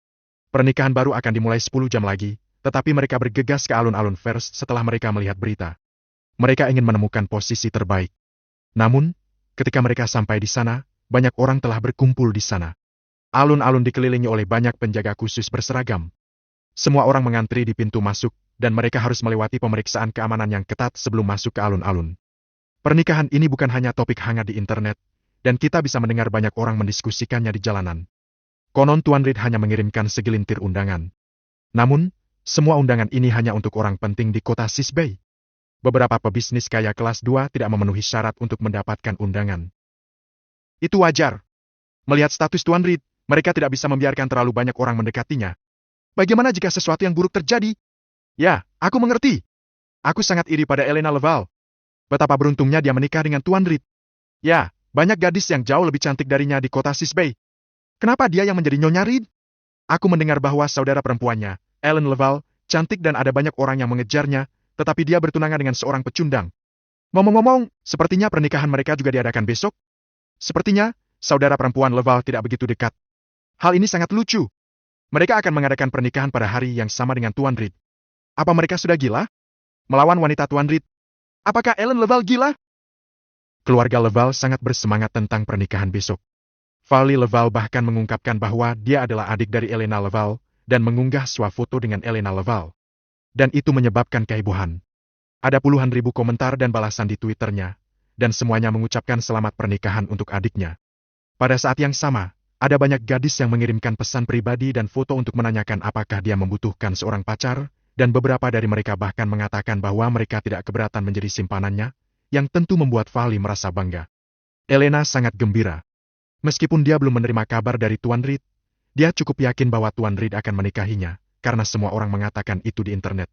Pernikahan baru akan dimulai 10 jam lagi, tetapi mereka bergegas ke alun-alun First setelah mereka melihat berita. Mereka ingin menemukan posisi terbaik. Namun, ketika mereka sampai di sana, banyak orang telah berkumpul di sana. Alun-alun dikelilingi oleh banyak penjaga khusus berseragam. Semua orang mengantri di pintu masuk, dan mereka harus melewati pemeriksaan keamanan yang ketat sebelum masuk ke alun-alun. Pernikahan ini bukan hanya topik hangat di internet, dan kita bisa mendengar banyak orang mendiskusikannya di jalanan. Konon Tuan Reed hanya mengirimkan segelintir undangan. Namun, semua undangan ini hanya untuk orang penting di kota Sisbay. Beberapa pebisnis kaya kelas 2 tidak memenuhi syarat untuk mendapatkan undangan. Itu wajar. Melihat status Tuan Reed, mereka tidak bisa membiarkan terlalu banyak orang mendekatinya. Bagaimana jika sesuatu yang buruk terjadi? Ya, aku mengerti. Aku sangat iri pada Elena Laval. Betapa beruntungnya dia menikah dengan Tuan Reed. Ya, banyak gadis yang jauh lebih cantik darinya di kota Sisbay. Kenapa dia yang menjadi Nyonya Reed? Aku mendengar bahwa saudara perempuannya, Ellen Laval, cantik dan ada banyak orang yang mengejarnya, tetapi dia bertunangan dengan seorang pecundang. Ngomong-ngomong, sepertinya pernikahan mereka juga diadakan besok. Sepertinya, saudara perempuan Laval tidak begitu dekat. Hal ini sangat lucu. Mereka akan mengadakan pernikahan pada hari yang sama dengan Tuan Reed. Apa mereka sudah gila? Melawan wanita Tuan Reed? Apakah Ellen Laval gila? Keluarga Laval sangat bersemangat tentang pernikahan besok. Vali Laval bahkan mengungkapkan bahwa dia adalah adik dari Elena Laval, dan mengunggah swafoto dengan Elena Laval. Dan itu menyebabkan kehebohan. Ada puluhan ribu komentar dan balasan di Twitternya, dan semuanya mengucapkan selamat pernikahan untuk adiknya. Pada saat yang sama, ada banyak gadis yang mengirimkan pesan pribadi dan foto untuk menanyakan apakah dia membutuhkan seorang pacar, dan beberapa dari mereka bahkan mengatakan bahwa mereka tidak keberatan menjadi simpanannya, yang tentu membuat Vali merasa bangga. Elena sangat gembira. Meskipun dia belum menerima kabar dari Tuan Reed, dia cukup yakin bahwa Tuan Reed akan menikahinya, karena semua orang mengatakan itu di internet.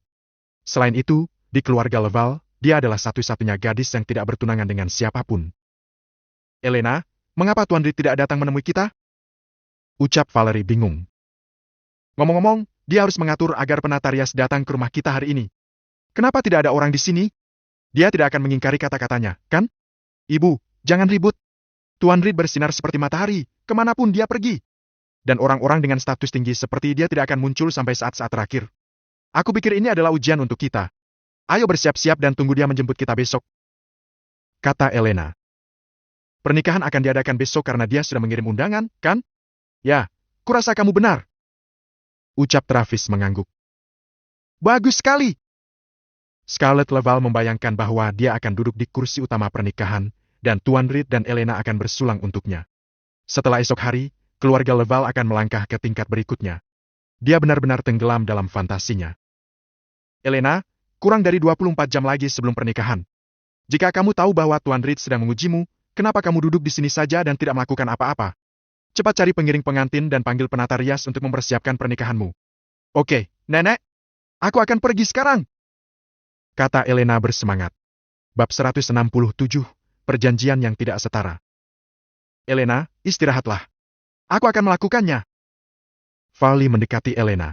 Selain itu, di keluarga Laval, dia adalah satu-satunya gadis yang tidak bertunangan dengan siapapun. Elena, mengapa Tuan Reed tidak datang menemui kita? Ucap Valerie bingung. Ngomong-ngomong, dia harus mengatur agar penata rias datang ke rumah kita hari ini. Kenapa tidak ada orang di sini? Dia tidak akan mengingkari kata-katanya, kan? Ibu, jangan ribut. Tuan Reed bersinar seperti matahari, kemanapun dia pergi. Dan orang-orang dengan status tinggi seperti dia tidak akan muncul sampai saat-saat terakhir. Aku pikir ini adalah ujian untuk kita. Ayo bersiap-siap dan tunggu dia menjemput kita besok. Kata Elena. Pernikahan akan diadakan besok karena dia sudah mengirim undangan, kan? Ya, kurasa kamu benar. Ucap Travis mengangguk. Bagus sekali. Scarlett Laval membayangkan bahwa dia akan duduk di kursi utama pernikahan, dan Tuan Reed dan Elena akan bersulang untuknya. Setelah esok hari, keluarga Laval akan melangkah ke tingkat berikutnya. Dia benar-benar tenggelam dalam fantasinya. Elena, kurang dari 24 jam lagi sebelum pernikahan. Jika kamu tahu bahwa Tuan Reed sedang mengujimu, kenapa kamu duduk di sini saja dan tidak melakukan apa-apa? Cepat cari pengiring pengantin dan panggil penata rias untuk mempersiapkan pernikahanmu. Oke, Nenek. Aku akan pergi sekarang. Kata Elena bersemangat. Bab 167, Perjanjian yang tidak setara. Elena, istirahatlah. Aku akan melakukannya. Vali mendekati Elena.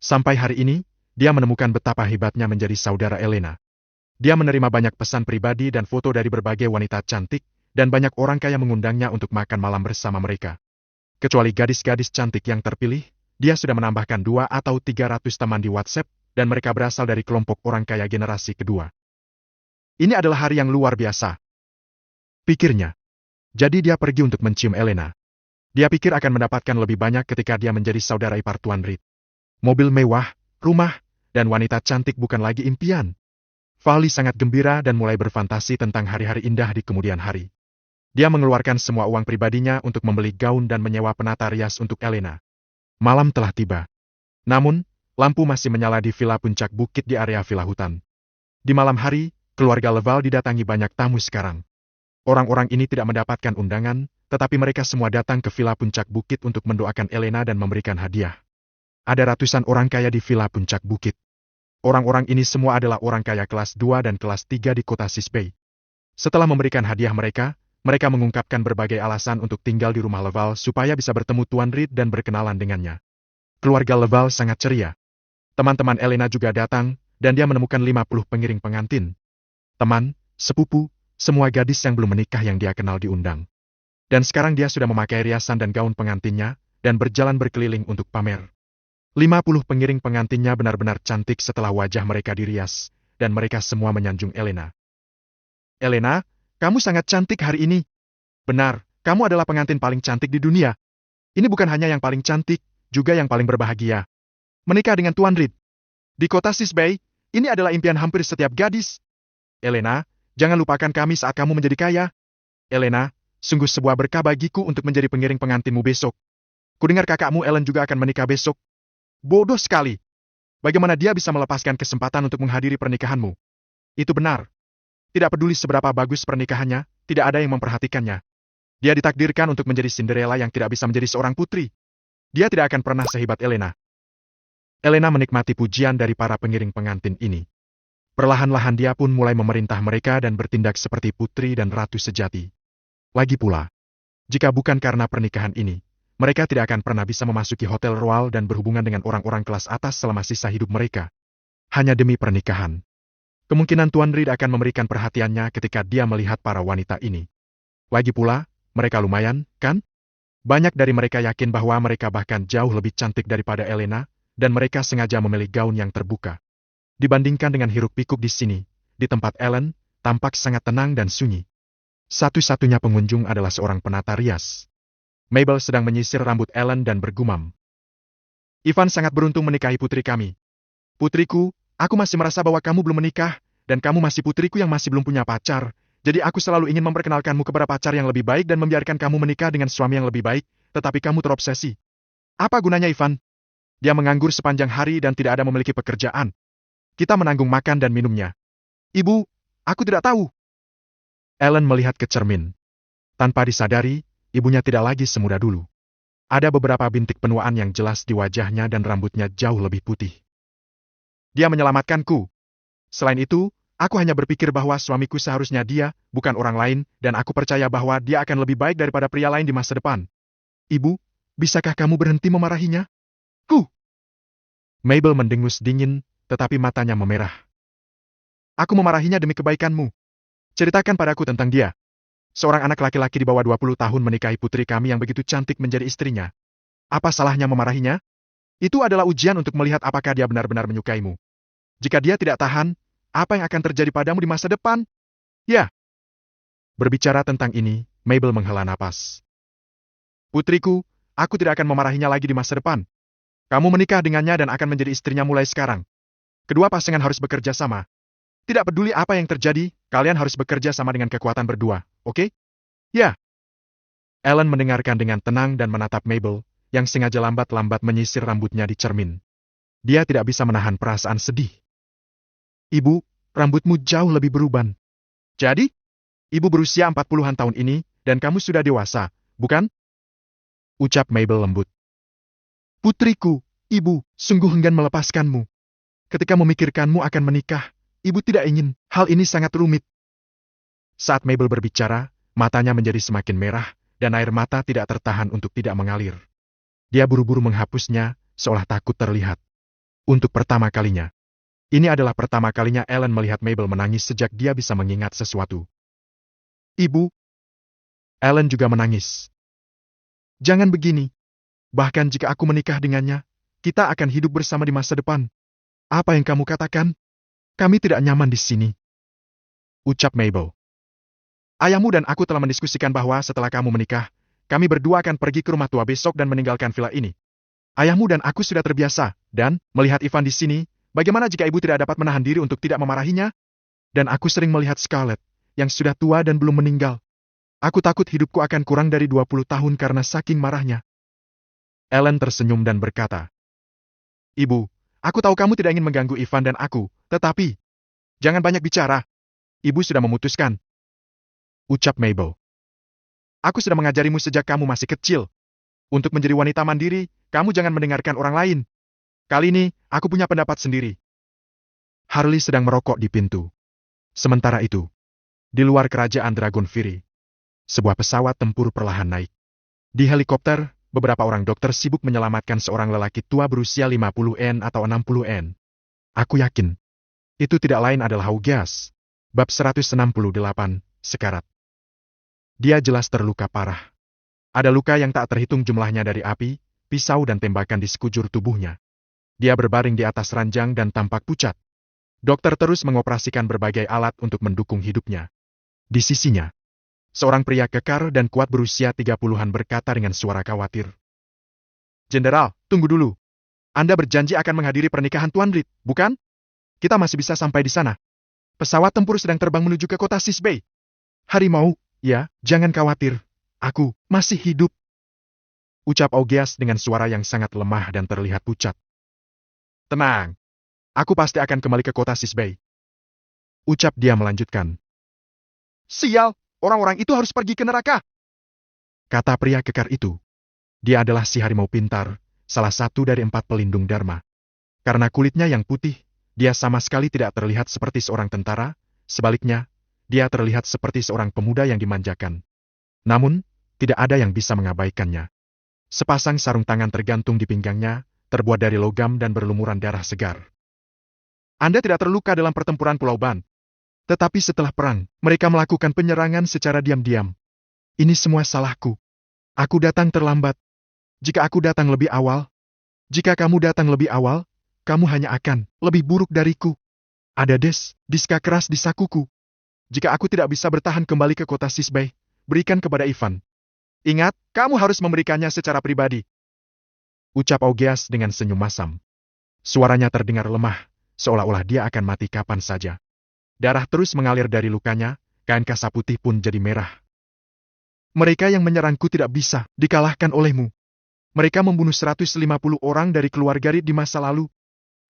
Sampai hari ini, dia menemukan betapa hebatnya menjadi saudara Elena. Dia menerima banyak pesan pribadi dan foto dari berbagai wanita cantik, dan banyak orang kaya mengundangnya untuk makan malam bersama mereka. Kecuali gadis-gadis cantik yang terpilih, dia sudah menambahkan 2 atau 300 teman di WhatsApp, dan mereka berasal dari kelompok orang kaya generasi kedua. Ini adalah hari yang luar biasa. Pikirnya. Jadi dia pergi untuk mencium Elena. Dia pikir akan mendapatkan lebih banyak ketika dia menjadi saudara ipar Tuan Reed. Mobil mewah, rumah, dan wanita cantik bukan lagi impian. Vali sangat gembira dan mulai berfantasi tentang hari-hari indah di kemudian hari. Dia mengeluarkan semua uang pribadinya untuk membeli gaun dan menyewa penata rias untuk Elena. Malam telah tiba. Namun, lampu masih menyala di villa puncak bukit di area villa hutan. Di malam hari, keluarga Leval didatangi banyak tamu sekarang. Orang-orang ini tidak mendapatkan undangan, tetapi mereka semua datang ke villa puncak bukit untuk mendoakan Elena dan memberikan hadiah. Ada ratusan orang kaya di villa puncak bukit. Orang-orang ini semua adalah orang kaya kelas 2 dan kelas 3 di kota Sisbei. Setelah memberikan hadiah mereka mengungkapkan berbagai alasan untuk tinggal di rumah Leval supaya bisa bertemu Tuan Reed dan berkenalan dengannya. Keluarga Leval sangat ceria. Teman-teman Elena juga datang, dan dia menemukan 50 pengiring pengantin. Teman, sepupu, semua gadis yang belum menikah yang dia kenal diundang. Dan sekarang dia sudah memakai riasan dan gaun pengantinnya, dan berjalan berkeliling untuk pamer. 50 pengiring pengantinnya benar-benar cantik setelah wajah mereka dirias, dan mereka semua menyanjung Elena. Elena, kamu sangat cantik hari ini. Benar, kamu adalah pengantin paling cantik di dunia. Ini bukan hanya yang paling cantik, juga yang paling berbahagia. Menikah dengan Tuan Reed. Di kota Sisbei, ini adalah impian hampir setiap gadis. Elena, jangan lupakan kami saat kamu menjadi kaya. Elena, sungguh sebuah berkah bagiku untuk menjadi pengiring pengantinmu besok. Kudengar kakakmu Ellen juga akan menikah besok. Bodoh sekali. Bagaimana dia bisa melepaskan kesempatan untuk menghadiri pernikahanmu? Itu benar. Tidak peduli seberapa bagus pernikahannya, tidak ada yang memperhatikannya. Dia ditakdirkan untuk menjadi Cinderella yang tidak bisa menjadi seorang putri. Dia tidak akan pernah sehebat Elena. Elena menikmati pujian dari para pengiring pengantin ini. Perlahan-lahan dia pun mulai memerintah mereka dan bertindak seperti putri dan ratu sejati. Lagi pula, jika bukan karena pernikahan ini, mereka tidak akan pernah bisa memasuki Hotel Royal dan berhubungan dengan orang-orang kelas atas selama sisa hidup mereka. Hanya demi pernikahan. Kemungkinan Tuan Reed akan memberikan perhatiannya ketika dia melihat para wanita ini. Lagi pula, mereka lumayan, kan? Banyak dari mereka yakin bahwa mereka bahkan jauh lebih cantik daripada Elena, dan mereka sengaja memilih gaun yang terbuka. Dibandingkan dengan hiruk-pikuk di sini, di tempat Ellen, tampak sangat tenang dan sunyi. Satu-satunya pengunjung adalah seorang penata rias. Mabel sedang menyisir rambut Ellen dan bergumam. Ivan sangat beruntung menikahi putri kami. Putriku, aku masih merasa bahwa kamu belum menikah, dan kamu masih putriku yang masih belum punya pacar. Jadi aku selalu ingin memperkenalkanmu kepada pacar yang lebih baik dan membiarkan kamu menikah dengan suami yang lebih baik, tetapi kamu terobsesi. Apa gunanya Ivan? Dia menganggur sepanjang hari dan tidak ada memiliki pekerjaan. Kita menanggung makan dan minumnya. Ibu, aku tidak tahu. Ellen melihat ke cermin. Tanpa disadari, ibunya tidak lagi semuda dulu. Ada beberapa bintik penuaan yang jelas di wajahnya dan rambutnya jauh lebih putih. Dia menyelamatkanku. Selain itu, aku hanya berpikir bahwa suamiku seharusnya dia, bukan orang lain, dan aku percaya bahwa dia akan lebih baik daripada pria lain di masa depan. Ibu, bisakah kamu berhenti memarahinya? Mabel mendengus dingin, tetapi matanya memerah. Aku memarahinya demi kebaikanmu. Ceritakan padaku tentang dia. Seorang anak laki-laki di bawah 20 tahun menikahi putri kami yang begitu cantik menjadi istrinya. Apa salahnya memarahinya? Itu adalah ujian untuk melihat apakah dia benar-benar menyukaimu. Jika dia tidak tahan, apa yang akan terjadi padamu di masa depan? Ya. Berbicara tentang ini, Mabel menghela napas. Putriku, aku tidak akan memarahinya lagi di masa depan. Kamu menikah dengannya dan akan menjadi istrinya mulai sekarang. Kedua pasangan harus bekerja sama. Tidak peduli apa yang terjadi, kalian harus bekerja sama dengan kekuatan berdua, oke? Ya. Ellen mendengarkan dengan tenang dan menatap Mabel, yang sengaja lambat-lambat menyisir rambutnya di cermin. Dia tidak bisa menahan perasaan sedih. Ibu, rambutmu jauh lebih beruban. Jadi, ibu berusia 40-an tahun ini, dan kamu sudah dewasa, bukan? Ucap Mabel lembut. Putriku, ibu, sungguh enggan melepaskanmu. Ketika memikirkanmu akan menikah, ibu tidak ingin, hal ini sangat rumit. Saat Mabel berbicara, matanya menjadi semakin merah, dan air mata tidak tertahan untuk tidak mengalir. Dia buru-buru menghapusnya, seolah takut terlihat. Untuk pertama kalinya. Ini adalah pertama kalinya Ellen melihat Mabel menangis sejak dia bisa mengingat sesuatu. Ibu. Ellen juga menangis. Jangan begini. Bahkan jika aku menikah dengannya, kita akan hidup bersama di masa depan. Apa yang kamu katakan? Kami tidak nyaman di sini. Ucap Mabel. Ayahmu dan aku telah mendiskusikan bahwa setelah kamu menikah, kami berdua akan pergi ke rumah tua besok dan meninggalkan villa ini. Ayahmu dan aku sudah terbiasa, dan, melihat Ivan di sini, bagaimana jika ibu tidak dapat menahan diri untuk tidak memarahinya? Dan aku sering melihat Scarlett, yang sudah tua dan belum meninggal. Aku takut hidupku akan kurang dari 20 tahun karena saking marahnya. Ellen tersenyum dan berkata, Ibu, aku tahu kamu tidak ingin mengganggu Ivan dan aku, tetapi, jangan banyak bicara. Ibu sudah memutuskan. Ucap Mabel. Aku sudah mengajarimu sejak kamu masih kecil. Untuk menjadi wanita mandiri, kamu jangan mendengarkan orang lain. Kali ini, aku punya pendapat sendiri. Harley sedang merokok di pintu. Sementara itu, di luar kerajaan Dragon Fury, sebuah pesawat tempur perlahan naik. Di helikopter, beberapa orang dokter sibuk menyelamatkan seorang lelaki tua berusia 50N atau 60N. Aku yakin, itu tidak lain adalah Augeas. Bab 168, Sekarat. Dia jelas terluka parah. Ada luka yang tak terhitung jumlahnya dari api, pisau dan tembakan di sekujur tubuhnya. Dia berbaring di atas ranjang dan tampak pucat. Dokter terus mengoperasikan berbagai alat untuk mendukung hidupnya. Di sisinya, seorang pria kekar dan kuat berusia 30-an berkata dengan suara khawatir. Jenderal, tunggu dulu. Anda berjanji akan menghadiri pernikahan Tuan Reed, bukan? Kita masih bisa sampai di sana. Pesawat tempur sedang terbang menuju ke kota Sisbey. Harimau, ya, jangan khawatir. Aku masih hidup. Ucap Augeas dengan suara yang sangat lemah dan terlihat pucat. Tenang. Aku pasti akan kembali ke kota Sisbey. Ucap dia melanjutkan. Sial, orang-orang itu harus pergi ke neraka. Kata pria kekar itu. Dia adalah si harimau pintar, salah satu dari 4 pelindung Dharma. Karena kulitnya yang putih, dia sama sekali tidak terlihat seperti seorang tentara, sebaliknya, dia terlihat seperti seorang pemuda yang dimanjakan. Namun, tidak ada yang bisa mengabaikannya. Sepasang sarung tangan tergantung di pinggangnya, terbuat dari logam dan berlumuran darah segar. Anda tidak terluka dalam pertempuran Pulau Ban. Tetapi setelah perang, mereka melakukan penyerangan secara diam-diam. Ini semua salahku. Aku datang terlambat. Jika aku datang lebih awal, jika kamu datang lebih awal, kamu hanya akan lebih buruk dariku. Ada diska keras di sakuku. Jika aku tidak bisa bertahan kembali ke kota Sisbey, berikan kepada Ivan. Ingat, kamu harus memberikannya secara pribadi. Ucap Augeas dengan senyum masam. Suaranya terdengar lemah, seolah-olah dia akan mati kapan saja. Darah terus mengalir dari lukanya, kain kasa putih pun jadi merah. Mereka yang menyerangku tidak bisa dikalahkan olehmu. Mereka membunuh 150 orang dari keluarga Reed di masa lalu.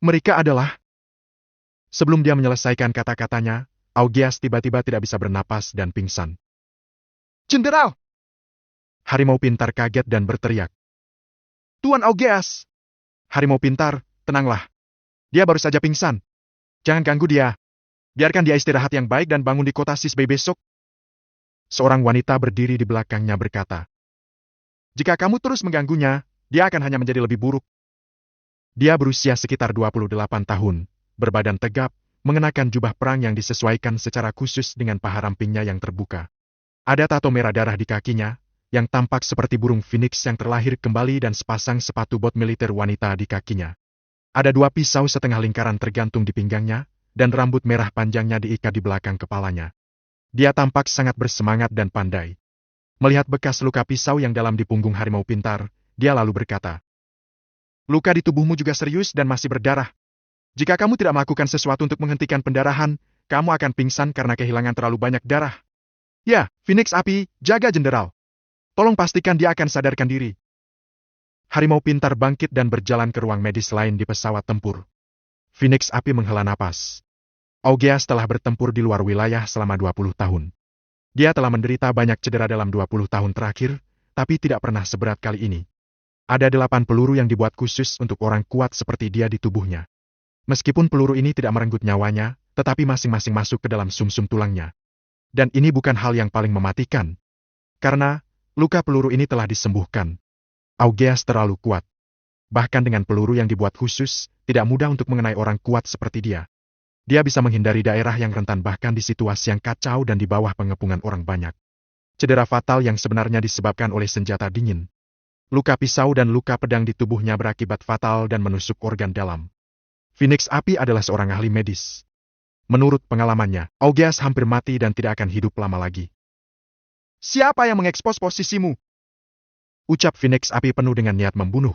Mereka adalah... Sebelum dia menyelesaikan kata-katanya, Augeas tiba-tiba tidak bisa bernapas dan pingsan. Jenderal! Harimau pintar kaget dan berteriak. Tuan Augeas! Harimau pintar, tenanglah. Dia baru saja pingsan. Jangan ganggu dia. Biarkan dia istirahat yang baik dan bangun di kota Sisbey besok. Seorang wanita berdiri di belakangnya berkata. Jika kamu terus mengganggunya, dia akan hanya menjadi lebih buruk. Dia berusia sekitar 28 tahun, berbadan tegap, mengenakan jubah perang yang disesuaikan secara khusus dengan paha rampingnya yang terbuka. Ada tato merah darah di kakinya, yang tampak seperti burung phoenix yang terlahir kembali dan sepasang sepatu bot militer wanita di kakinya. Ada 2 pisau setengah lingkaran tergantung di pinggangnya, dan rambut merah panjangnya diikat di belakang kepalanya. Dia tampak sangat bersemangat dan pandai. Melihat bekas luka pisau yang dalam di punggung harimau pintar, dia lalu berkata, Luka di tubuhmu juga serius dan masih berdarah. Jika kamu tidak melakukan sesuatu untuk menghentikan pendarahan, kamu akan pingsan karena kehilangan terlalu banyak darah. Ya, Phoenix Api, jaga jenderal. Tolong pastikan dia akan sadarkan diri. Harimau pintar bangkit dan berjalan ke ruang medis lain di pesawat tempur. Phoenix Api menghela napas. Augeas telah bertempur di luar wilayah selama 20 tahun. Dia telah menderita banyak cedera dalam 20 tahun terakhir, tapi tidak pernah seberat kali ini. Ada 8 peluru yang dibuat khusus untuk orang kuat seperti dia di tubuhnya. Meskipun peluru ini tidak merenggut nyawanya, tetapi masing-masing masuk ke dalam sumsum tulangnya. Dan ini bukan hal yang paling mematikan. Karena, luka peluru ini telah disembuhkan. Augeas terlalu kuat. Bahkan dengan peluru yang dibuat khusus, tidak mudah untuk mengenai orang kuat seperti dia. Dia bisa menghindari daerah yang rentan bahkan di situasi yang kacau dan di bawah pengepungan orang banyak. Cedera fatal yang sebenarnya disebabkan oleh senjata dingin. Luka pisau dan luka pedang di tubuhnya berakibat fatal dan menusuk organ dalam. Phoenix Api adalah seorang ahli medis. Menurut pengalamannya, Augeas hampir mati dan tidak akan hidup lama lagi. Siapa yang mengekspos posisimu? Ucap Phoenix Api penuh dengan niat membunuh.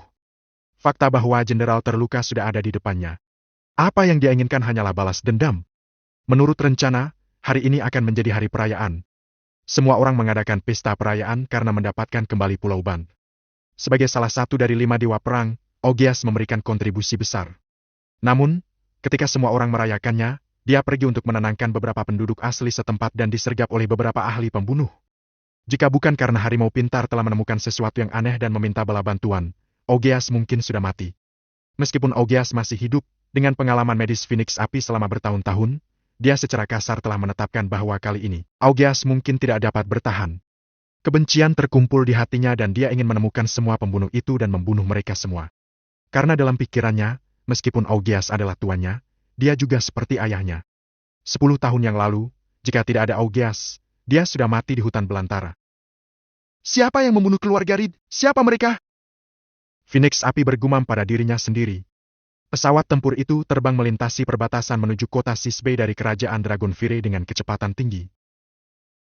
Fakta bahwa jenderal terluka sudah ada di depannya. Apa yang dia inginkan hanyalah balas dendam. Menurut rencana, hari ini akan menjadi hari perayaan. Semua orang mengadakan pesta perayaan karena mendapatkan kembali Pulau Ban. Sebagai salah satu dari 5 dewa perang, Augeas memberikan kontribusi besar. Namun, ketika semua orang merayakannya, dia pergi untuk menenangkan beberapa penduduk asli setempat dan disergap oleh beberapa ahli pembunuh. Jika bukan karena harimau pintar telah menemukan sesuatu yang aneh dan meminta bala bantuan, Augeas mungkin sudah mati. Meskipun Augeas masih hidup, dengan pengalaman medis Phoenix Api selama bertahun-tahun, dia secara kasar telah menetapkan bahwa kali ini, Augeas mungkin tidak dapat bertahan. Kebencian terkumpul di hatinya dan dia ingin menemukan semua pembunuh itu dan membunuh mereka semua. Karena dalam pikirannya, meskipun Augeas adalah tuannya, dia juga seperti ayahnya. 10 tahun yang lalu, jika tidak ada Augeas, dia sudah mati di hutan belantara. Siapa yang membunuh keluarga Reed? Siapa mereka? Phoenix Api bergumam pada dirinya sendiri. Pesawat tempur itu terbang melintasi perbatasan menuju kota Sisbei dari kerajaan Dragonfire dengan kecepatan tinggi.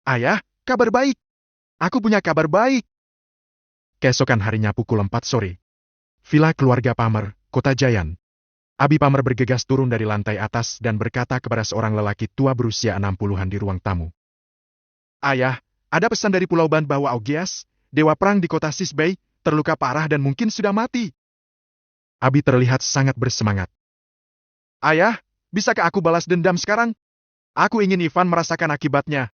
Ayah, kabar baik. Aku punya kabar baik. Keesokan harinya pukul 4 sore. Villa keluarga Palmer, Kota Giant. Abi Palmer bergegas turun dari lantai atas dan berkata kepada seorang lelaki tua berusia 60-an di ruang tamu. Ayah, ada pesan dari Pulau Ban bahwa Augeas, dewa perang di kota Sisbei, terluka parah dan mungkin sudah mati. Abi terlihat sangat bersemangat. Ayah, bisakah aku balas dendam sekarang? Aku ingin Ivan merasakan akibatnya.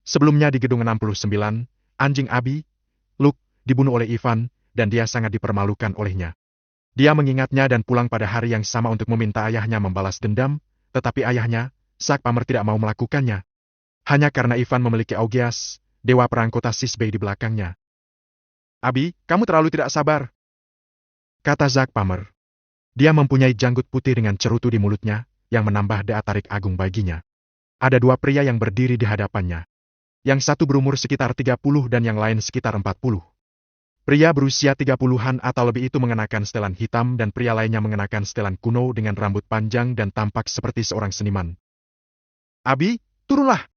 Sebelumnya di gedung 69, anjing Abi, Luke, dibunuh oleh Ivan, dan dia sangat dipermalukan olehnya. Dia mengingatnya dan pulang pada hari yang sama untuk meminta ayahnya membalas dendam, tetapi ayahnya, Zack Palmer tidak mau melakukannya. Hanya karena Ivan memiliki Augeas, dewa perang kota Sisbei di belakangnya. Abi, kamu terlalu tidak sabar, kata Zack Palmer. Dia mempunyai janggut putih dengan cerutu di mulutnya, yang menambah daya tarik agung baginya. Ada 2 pria yang berdiri di hadapannya. Yang satu berumur sekitar 30 dan yang lain sekitar 40. Pria berusia 30-an atau lebih itu mengenakan setelan hitam dan pria lainnya mengenakan setelan kuno dengan rambut panjang dan tampak seperti seorang seniman. Abi, turunlah.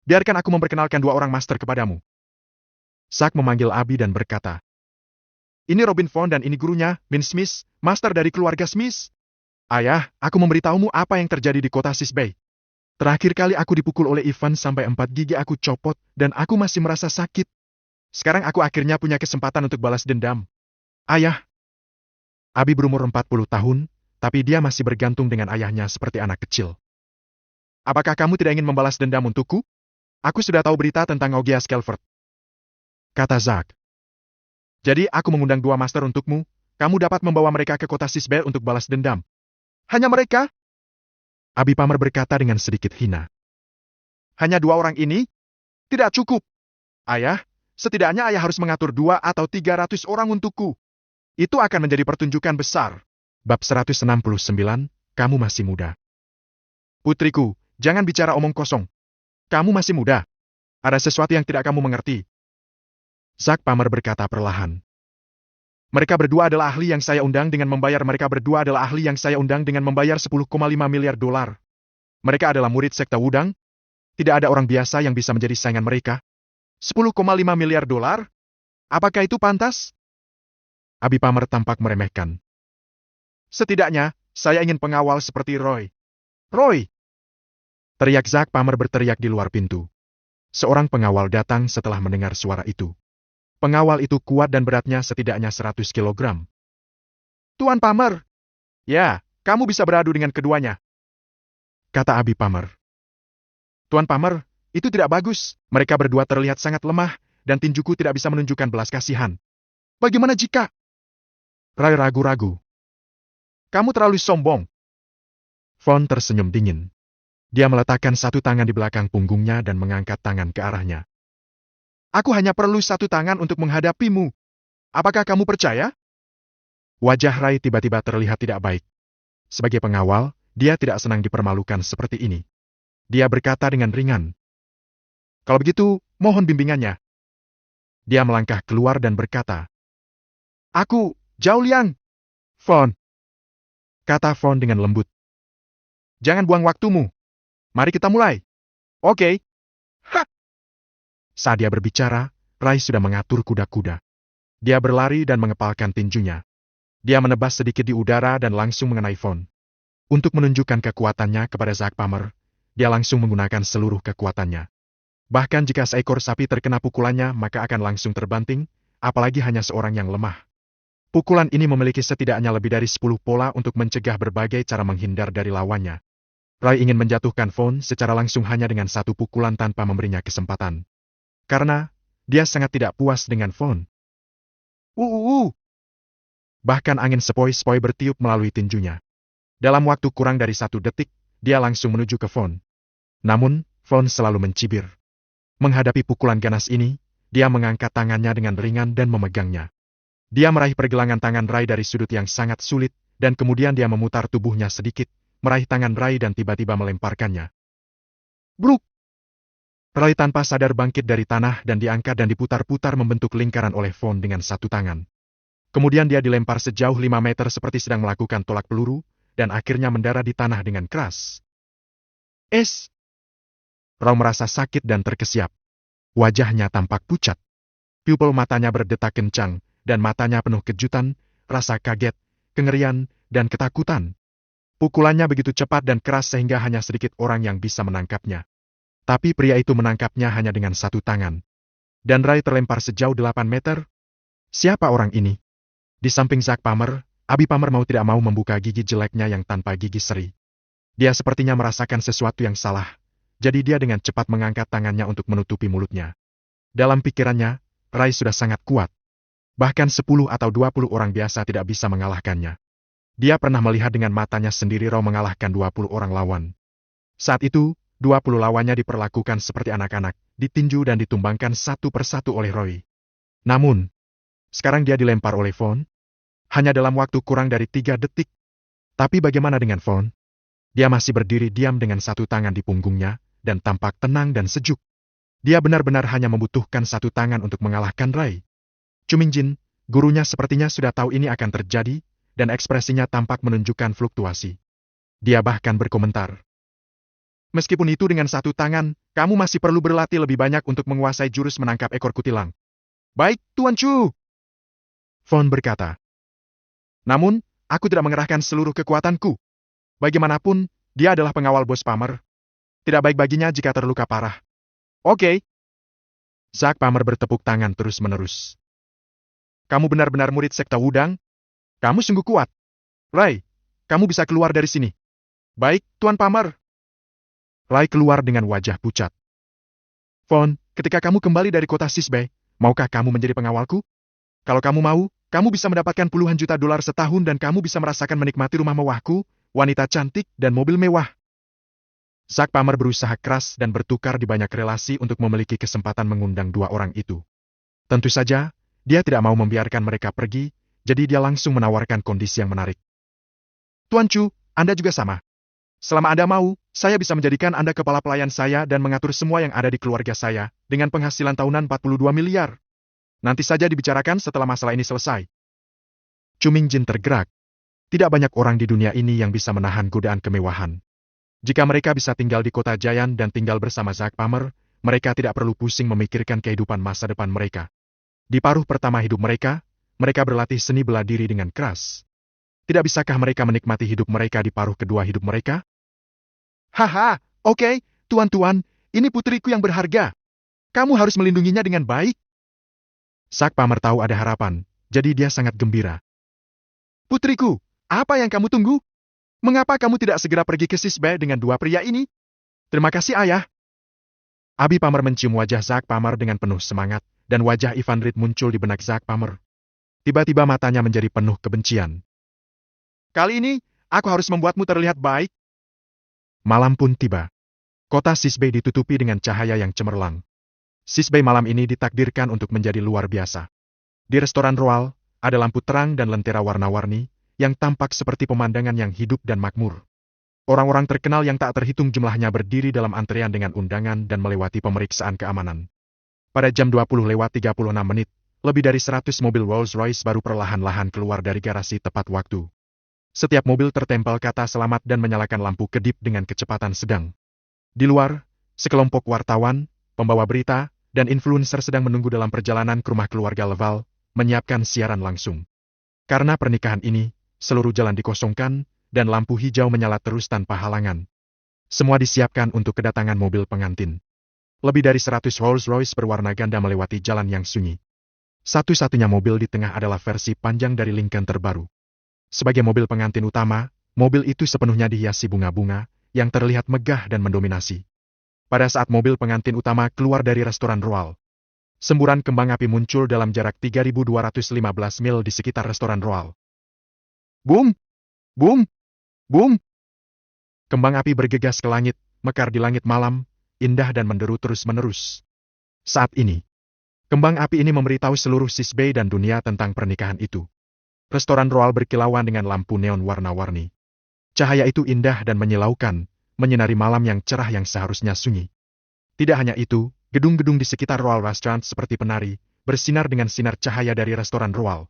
Biarkan aku memperkenalkan 2 orang master kepadamu. Zack memanggil Abi dan berkata, ini Robin Vaughn dan ini gurunya, Min Smith, master dari keluarga Smith. Ayah, aku memberitahumu apa yang terjadi di kota Sisbei. Terakhir kali aku dipukul oleh Ivan sampai 4 gigi aku copot dan aku masih merasa sakit. Sekarang aku akhirnya punya kesempatan untuk balas dendam. Ayah. Abi berumur 40 tahun, tapi dia masih bergantung dengan ayahnya seperti anak kecil. Apakah kamu tidak ingin membalas dendam untukku? Aku sudah tahu berita tentang Augeas Calvert, kata Zack. Jadi aku mengundang 2 master untukmu, kamu dapat membawa mereka ke kota Sisbei untuk balas dendam. Hanya mereka? Abi Palmer berkata dengan sedikit hina. Hanya 2 orang ini? Tidak cukup. Ayah, setidaknya ayah harus mengatur 2 atau 300 orang untukku. Itu akan menjadi pertunjukan besar. Bab 169, kamu masih muda. Putriku, jangan bicara omong kosong. Kamu masih muda. Ada sesuatu yang tidak kamu mengerti. Zack Palmer berkata perlahan. Mereka berdua adalah ahli yang saya undang dengan membayar $10,5 miliar. Mereka adalah murid sekte Wudang. Tidak ada orang biasa yang bisa menjadi saingan mereka. $10,5 miliar? Apakah itu pantas? Abi Palmer tampak meremehkan. Setidaknya, saya ingin pengawal seperti Roy. Roy! Teriak Zack Palmer berteriak di luar pintu. Seorang pengawal datang setelah mendengar suara itu. Pengawal itu kuat dan beratnya setidaknya 100 kilogram. Tuan Palmer. Ya, kamu bisa beradu dengan keduanya, kata Abi Palmer. Tuan Palmer, itu tidak bagus. Mereka berdua terlihat sangat lemah, dan tinjuku tidak bisa menunjukkan belas kasihan. Bagaimana jika? Roy ragu-ragu. Kamu terlalu sombong. Vaughn tersenyum dingin. Dia meletakkan 1 tangan di belakang punggungnya dan mengangkat tangan ke arahnya. Aku hanya perlu 1 tangan untuk menghadapimu. Apakah kamu percaya? Wajah Ray tiba-tiba terlihat tidak baik. Sebagai pengawal, dia tidak senang dipermalukan seperti ini. Dia berkata dengan ringan. Kalau begitu, mohon bimbingannya. Dia melangkah keluar dan berkata. Aku, Zhao Liang. Vaughn. Kata Vaughn dengan lembut. Jangan buang waktumu. Mari kita mulai. Oke. Ha! Saat dia berbicara, Ray sudah mengatur kuda-kuda. Dia berlari dan mengepalkan tinjunya. Dia menebas sedikit di udara dan langsung mengenai Vaughn. Untuk menunjukkan kekuatannya kepada Zack Palmer, dia langsung menggunakan seluruh kekuatannya. Bahkan jika seekor sapi terkena pukulannya, maka akan langsung terbanting, apalagi hanya seorang yang lemah. Pukulan ini memiliki setidaknya lebih dari 10 pola untuk mencegah berbagai cara menghindar dari lawannya. Rai ingin menjatuhkan Fawn secara langsung hanya dengan satu pukulan tanpa memberinya kesempatan. Karena, dia sangat tidak puas dengan Fawn. Bahkan angin sepoi-sepoi bertiup melalui tinjunya. Dalam waktu kurang dari 1 detik, dia langsung menuju ke Fawn. Namun, Fawn selalu mencibir. Menghadapi pukulan ganas ini, dia mengangkat tangannya dengan ringan dan memegangnya. Dia meraih pergelangan tangan Rai dari sudut yang sangat sulit, dan kemudian dia memutar tubuhnya sedikit, meraih tangan Rai dan tiba-tiba melemparkannya. Bruk! Rai tanpa sadar bangkit dari tanah dan diangkat dan diputar-putar membentuk lingkaran oleh Fawn dengan satu tangan. Kemudian dia dilempar sejauh 5 meter seperti sedang melakukan tolak peluru, dan akhirnya mendarat di tanah dengan keras. Rao merasa sakit dan terkesiap. Wajahnya tampak pucat. Pupil matanya berdetak kencang, dan matanya penuh kejutan, rasa kaget, kengerian, dan ketakutan. Pukulannya begitu cepat dan keras sehingga hanya sedikit orang yang bisa menangkapnya. Tapi pria itu menangkapnya hanya dengan satu tangan. Dan Rai terlempar sejauh 8 meter. Siapa orang ini? Di samping Zack Palmer, Abi Palmer mau tidak mau membuka gigi jeleknya yang tanpa gigi seri. Dia sepertinya merasakan sesuatu yang salah, jadi dia dengan cepat mengangkat tangannya untuk menutupi mulutnya. Dalam pikirannya, Rai sudah sangat kuat. Bahkan 10 atau 20 orang biasa tidak bisa mengalahkannya. Dia pernah melihat dengan matanya sendiri Rao mengalahkan 20 orang lawan. Saat itu, 20 lawannya diperlakukan seperti anak-anak, ditinju dan ditumbangkan satu persatu oleh Roy. Namun, sekarang dia dilempar oleh Fawn. Hanya dalam waktu kurang dari 3 detik. Tapi bagaimana dengan Fawn? Dia masih berdiri diam dengan satu tangan di punggungnya, dan tampak tenang dan sejuk. Dia benar-benar hanya membutuhkan satu tangan untuk mengalahkan Rai. Cumingjin, gurunya sepertinya sudah tahu ini akan terjadi, dan ekspresinya tampak menunjukkan fluktuasi. Dia bahkan berkomentar. Meskipun itu dengan satu tangan, kamu masih perlu berlatih lebih banyak untuk menguasai jurus menangkap ekor kutilang. Baik, Tuan Chu. Fawn berkata. Namun, aku tidak mengerahkan seluruh kekuatanku. Bagaimanapun, dia adalah pengawal bos Palmer. Tidak baik baginya jika terluka parah. Oke. Zack Palmer bertepuk tangan terus-menerus. Kamu benar-benar murid sekte Wudang? Kamu sungguh kuat. Rai, kamu bisa keluar dari sini. Baik, Tuan Palmer. Rai keluar dengan wajah pucat. Fawn, ketika kamu kembali dari kota Sisbei, maukah kamu menjadi pengawalku? Kalau kamu mau, kamu bisa mendapatkan puluhan juta dolar setahun dan kamu bisa merasakan menikmati rumah mewahku, wanita cantik, dan mobil mewah. Zack Palmer berusaha keras dan bertukar di banyak relasi untuk memiliki kesempatan mengundang 2 orang itu. Tentu saja, dia tidak mau membiarkan mereka pergi, jadi dia langsung menawarkan kondisi yang menarik. Tuan Chu, Anda juga sama. Selama Anda mau, saya bisa menjadikan Anda kepala pelayan saya dan mengatur semua yang ada di keluarga saya, dengan penghasilan tahunan 42 miliar. Nanti saja dibicarakan setelah masalah ini selesai. Cumingjin tergerak. Tidak banyak orang di dunia ini yang bisa menahan godaan kemewahan. Jika mereka bisa tinggal di kota Giant dan tinggal bersama Zack Palmer, mereka tidak perlu pusing memikirkan kehidupan masa depan mereka. Di paruh pertama hidup mereka berlatih seni bela diri dengan keras. Tidak bisakah mereka menikmati hidup mereka di paruh kedua hidup mereka? Haha, oke, tuan-tuan, ini putriku yang berharga. Kamu harus melindunginya dengan baik. Zack Palmer tahu ada harapan, jadi dia sangat gembira. Putriku, apa yang kamu tunggu? Mengapa kamu tidak segera pergi ke Sisbei dengan 2 pria ini? Terima kasih, Ayah. Abi Palmer mencium wajah Zack Palmer dengan penuh semangat, dan wajah Ivan Reed muncul di benak Zack Palmer. Tiba-tiba matanya menjadi penuh kebencian. Kali ini, aku harus membuatmu terlihat baik. Malam pun tiba. Kota Sisbei ditutupi dengan cahaya yang cemerlang. Sisbei malam ini ditakdirkan untuk menjadi luar biasa. Di restoran Royal, ada lampu terang dan lentera warna-warni, yang tampak seperti pemandangan yang hidup dan makmur. Orang-orang terkenal yang tak terhitung jumlahnya berdiri dalam antrean dengan undangan dan melewati pemeriksaan keamanan. Pada jam 20:36, lebih dari 100 mobil Rolls-Royce baru perlahan-lahan keluar dari garasi tepat waktu. Setiap mobil tertempel kata selamat dan menyalakan lampu kedip dengan kecepatan sedang. Di luar, sekelompok wartawan, pembawa berita, dan influencer sedang menunggu dalam perjalanan ke rumah keluarga Leval, menyiapkan siaran langsung. Karena pernikahan ini, seluruh jalan dikosongkan, dan lampu hijau menyala terus tanpa halangan. Semua disiapkan untuk kedatangan mobil pengantin. Lebih dari 100 Rolls-Royce berwarna ganda melewati jalan yang sunyi. Satu-satunya mobil di tengah adalah versi panjang dari Lincoln terbaru. Sebagai mobil pengantin utama, mobil itu sepenuhnya dihiasi bunga-bunga, yang terlihat megah dan mendominasi. Pada saat mobil pengantin utama keluar dari restoran Royal, semburan kembang api muncul dalam jarak 3.215 mil di sekitar restoran Royal. Boom! Boom! Boom! Kembang api bergegas ke langit, mekar di langit malam, indah dan menderu terus-menerus. Saat ini, kembang api ini memberitahu seluruh Sisbey dan dunia tentang pernikahan itu. Restoran Royal berkilauan dengan lampu neon warna-warni. Cahaya itu indah dan menyilaukan, menyinari malam yang cerah yang seharusnya sunyi. Tidak hanya itu, gedung-gedung di sekitar Royal Restaurant seperti penari, bersinar dengan sinar cahaya dari restoran Royal.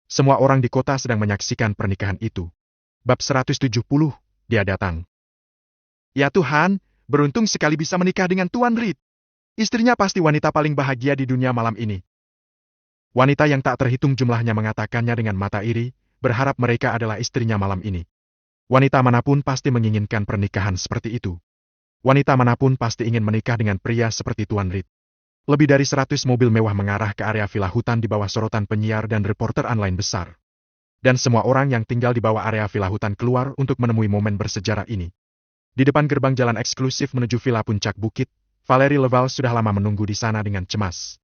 Semua orang di kota sedang menyaksikan pernikahan itu. Bab 170, dia datang. Ya Tuhan, beruntung sekali bisa menikah dengan Tuan Reed. Istrinya pasti wanita paling bahagia di dunia malam ini. Wanita yang tak terhitung jumlahnya mengatakannya dengan mata iri, berharap mereka adalah istrinya malam ini. Wanita manapun pasti menginginkan pernikahan seperti itu. Wanita manapun pasti ingin menikah dengan pria seperti Tuan Reed. Lebih dari 100 mobil mewah mengarah ke area villa hutan di bawah sorotan penyiar dan reporter online besar. Dan semua orang yang tinggal di bawah area villa hutan keluar untuk menemui momen bersejarah ini. Di depan gerbang jalan eksklusif menuju villa puncak bukit, Valerie Leval sudah lama menunggu di sana dengan cemas.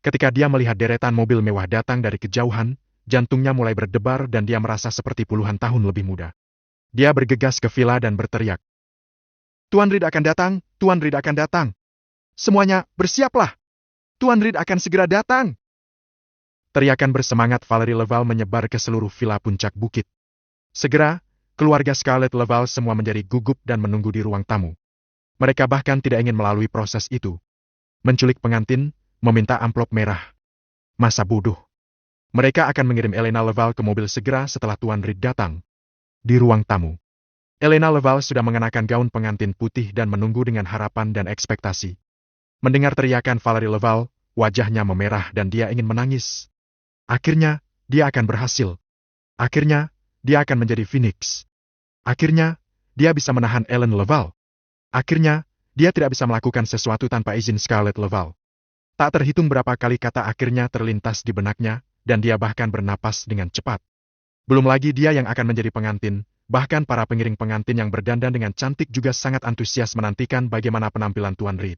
Ketika dia melihat deretan mobil mewah datang dari kejauhan, jantungnya mulai berdebar dan dia merasa seperti puluhan tahun lebih muda. Dia bergegas ke villa dan berteriak. Tuan Reed akan datang, Tuan Reed akan datang. Semuanya, bersiaplah. Tuan Reed akan segera datang. Teriakan bersemangat Valerie Leval menyebar ke seluruh villa puncak bukit. Segera, keluarga Scarlett Leval semua menjadi gugup dan menunggu di ruang tamu. Mereka bahkan tidak ingin melalui proses itu. Menculik pengantin, meminta amplop merah. Masa bodoh. Mereka akan mengirim Elena Leval ke mobil segera setelah Tuan Reed datang. Di ruang tamu, Elena Leval sudah mengenakan gaun pengantin putih dan menunggu dengan harapan dan ekspektasi. Mendengar teriakan Valerie Leval, wajahnya memerah dan dia ingin menangis. Akhirnya, dia akan berhasil. Akhirnya, dia akan menjadi Phoenix. Akhirnya, dia bisa menahan Ellen Leval. Akhirnya, dia tidak bisa melakukan sesuatu tanpa izin Scarlett Leval. Tak terhitung berapa kali kata akhirnya terlintas di benaknya, dan dia bahkan bernapas dengan cepat. Belum lagi dia yang akan menjadi pengantin, bahkan para pengiring pengantin yang berdandan dengan cantik juga sangat antusias menantikan bagaimana penampilan Tuan Reed.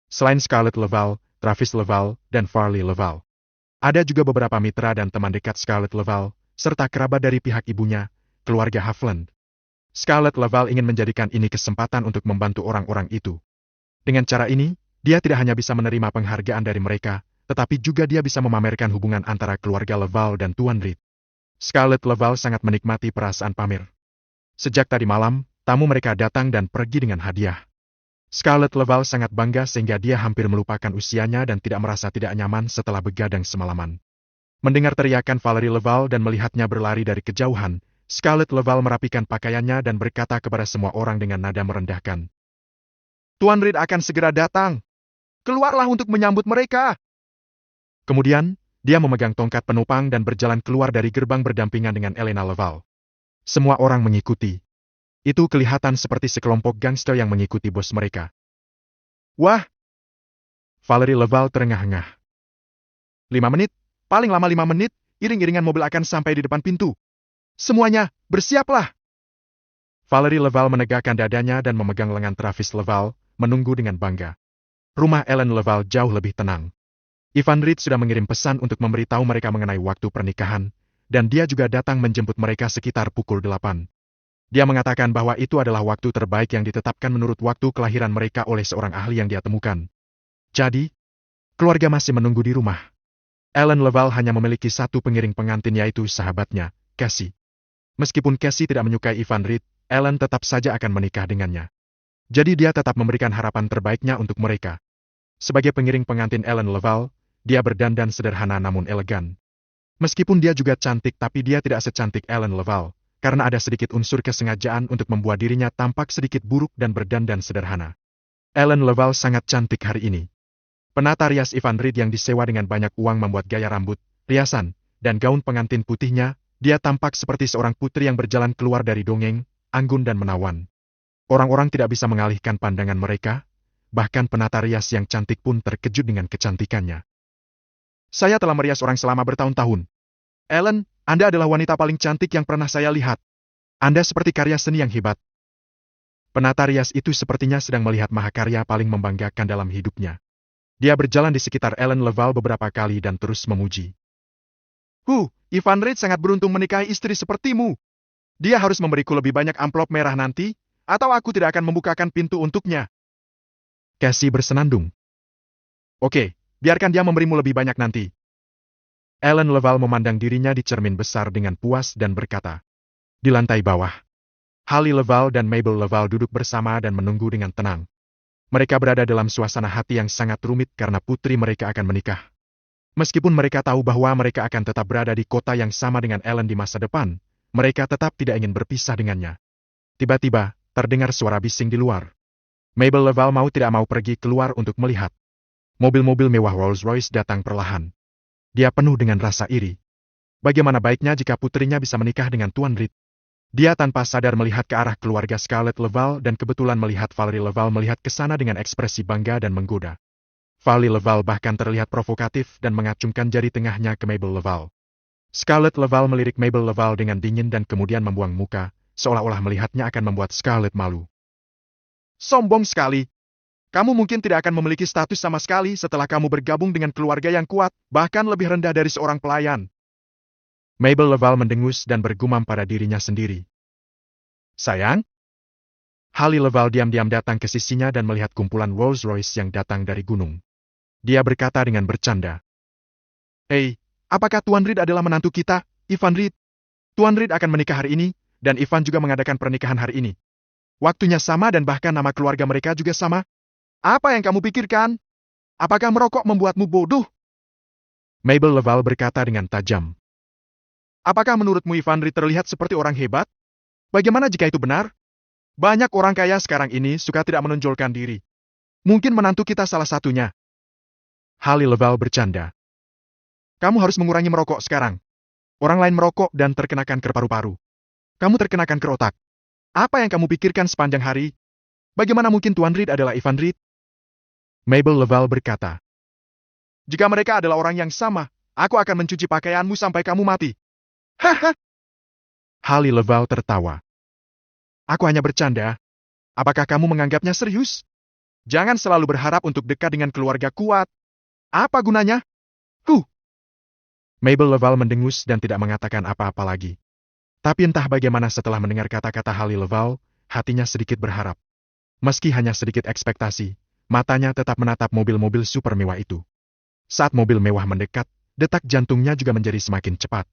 Selain Scarlett Leval, Travis Leval, dan Farley Leval, ada juga beberapa mitra dan teman dekat Scarlett Leval, serta kerabat dari pihak ibunya, keluarga Havland. Scarlett Leval ingin menjadikan ini kesempatan untuk membantu orang-orang itu. Dengan cara ini, dia tidak hanya bisa menerima penghargaan dari mereka, tetapi juga dia bisa memamerkan hubungan antara keluarga Leval dan Tuan Reed. Scarlett Leval sangat menikmati perasaan pamer. Sejak tadi malam, tamu mereka datang dan pergi dengan hadiah. Scarlett Leval sangat bangga sehingga dia hampir melupakan usianya dan tidak merasa tidak nyaman setelah begadang semalaman. Mendengar teriakan Valerie Leval dan melihatnya berlari dari kejauhan, Scarlett Leval merapikan pakaiannya dan berkata kepada semua orang dengan nada merendahkan. Tuan Reed akan segera datang. Keluarlah untuk menyambut mereka. Kemudian, dia memegang tongkat penopang dan berjalan keluar dari gerbang berdampingan dengan Elena Leval. Semua orang mengikuti. Itu kelihatan seperti sekelompok gangster yang mengikuti bos mereka. Wah! Valerie Leval terengah-engah. 5 menit, paling lama 5 menit, iring-iringan mobil akan sampai di depan pintu. Semuanya, bersiaplah! Valerie Leval menegakkan dadanya dan memegang lengan Travis Leval, menunggu dengan bangga. Rumah Ellen Leval jauh lebih tenang. Ivan Reed sudah mengirim pesan untuk memberitahu mereka mengenai waktu pernikahan, dan dia juga datang menjemput mereka sekitar pukul 8. Dia mengatakan bahwa itu adalah waktu terbaik yang ditetapkan menurut waktu kelahiran mereka oleh seorang ahli yang dia temukan. Jadi, keluarga masih menunggu di rumah. Ellen Leval hanya memiliki satu pengiring pengantin yaitu sahabatnya, Cassie. Meskipun Cassie tidak menyukai Ivan Reed, Ellen tetap saja akan menikah dengannya. Jadi dia tetap memberikan harapan terbaiknya untuk mereka. Sebagai pengiring pengantin Ellen Leval, dia berdandan sederhana namun elegan. Meskipun dia juga cantik tapi dia tidak secantik Ellen Leval, karena ada sedikit unsur kesengajaan untuk membuat dirinya tampak sedikit buruk dan berdandan sederhana. Ellen Leval sangat cantik hari ini. Penata rias Ivan Reed yang disewa dengan banyak uang membuat gaya rambut, riasan, dan gaun pengantin putihnya, dia tampak seperti seorang putri yang berjalan keluar dari dongeng, anggun dan menawan. Orang-orang tidak bisa mengalihkan pandangan mereka, bahkan penata rias yang cantik pun terkejut dengan kecantikannya. Saya telah merias orang selama bertahun-tahun. Ellen, Anda adalah wanita paling cantik yang pernah saya lihat. Anda seperti karya seni yang hebat. Penata rias itu sepertinya sedang melihat mahakarya paling membanggakan dalam hidupnya. Dia berjalan di sekitar Ellen Leval beberapa kali dan terus memuji. Ivan Reid sangat beruntung menikahi istri sepertimu. Dia harus memberiku lebih banyak amplop merah nanti, atau aku tidak akan membukakan pintu untuknya. Cassie bersenandung. Oke, biarkan dia memberimu lebih banyak nanti. Ellen Leval memandang dirinya di cermin besar dengan puas dan berkata. Di lantai bawah, Holly Leval dan Mabel Leval duduk bersama dan menunggu dengan tenang. Mereka berada dalam suasana hati yang sangat rumit karena putri mereka akan menikah. Meskipun mereka tahu bahwa mereka akan tetap berada di kota yang sama dengan Ellen di masa depan, mereka tetap tidak ingin berpisah dengannya. Tiba-tiba, terdengar suara bising di luar. Mabel Leval mau tidak mau pergi keluar untuk melihat. Mobil-mobil mewah Rolls-Royce datang perlahan. Dia penuh dengan rasa iri. Bagaimana baiknya jika putrinya bisa menikah dengan Tuan Reid? Dia tanpa sadar melihat ke arah keluarga Scarlett Leval dan kebetulan melihat Valerie Leval melihat ke sana dengan ekspresi bangga dan menggoda. Valerie Leval bahkan terlihat provokatif dan mengacungkan jari tengahnya ke Mabel Leval. Scarlett Leval melirik Mabel Leval dengan dingin dan kemudian membuang muka, seolah-olah melihatnya akan membuat Scarlett malu. Sombong sekali. Kamu mungkin tidak akan memiliki status sama sekali setelah kamu bergabung dengan keluarga yang kuat, bahkan lebih rendah dari seorang pelayan. Mabel Leval mendengus dan bergumam pada dirinya sendiri. Sayang? Holly Leval diam-diam datang ke sisinya dan melihat kumpulan Rolls-Royce yang datang dari gunung. Dia berkata dengan bercanda. Apakah Tuan Reid adalah menantu kita, Ivan Reid? Tuan Reid akan menikah hari ini, dan Ivan juga mengadakan pernikahan hari ini. Waktunya sama dan bahkan nama keluarga mereka juga sama. Apa yang kamu pikirkan? Apakah merokok membuatmu bodoh? Mabel Leval berkata dengan tajam. Apakah menurutmu Ivan Reid terlihat seperti orang hebat? Bagaimana jika itu benar? Banyak orang kaya sekarang ini suka tidak menonjolkan diri. Mungkin menantu kita salah satunya. Holly Leval bercanda. Kamu harus mengurangi merokok sekarang. Orang lain merokok dan terkena kanker paru-paru. Kamu terkena kanker otak. Apa yang kamu pikirkan sepanjang hari? Bagaimana mungkin Tuan Reid adalah Ivan Reid? Mabel Leval berkata. Jika mereka adalah orang yang sama, aku akan mencuci pakaianmu sampai kamu mati. Haha. Holly Leval tertawa. Aku hanya bercanda. Apakah kamu menganggapnya serius? Jangan selalu berharap untuk dekat dengan keluarga kuat. Apa gunanya? Mabel Leval mendengus dan tidak mengatakan apa-apa lagi. Tapi entah bagaimana setelah mendengar kata-kata Holly Leval, hatinya sedikit berharap. Meski hanya sedikit ekspektasi, matanya tetap menatap mobil-mobil super mewah itu. Saat mobil mewah mendekat, detak jantungnya juga menjadi semakin cepat.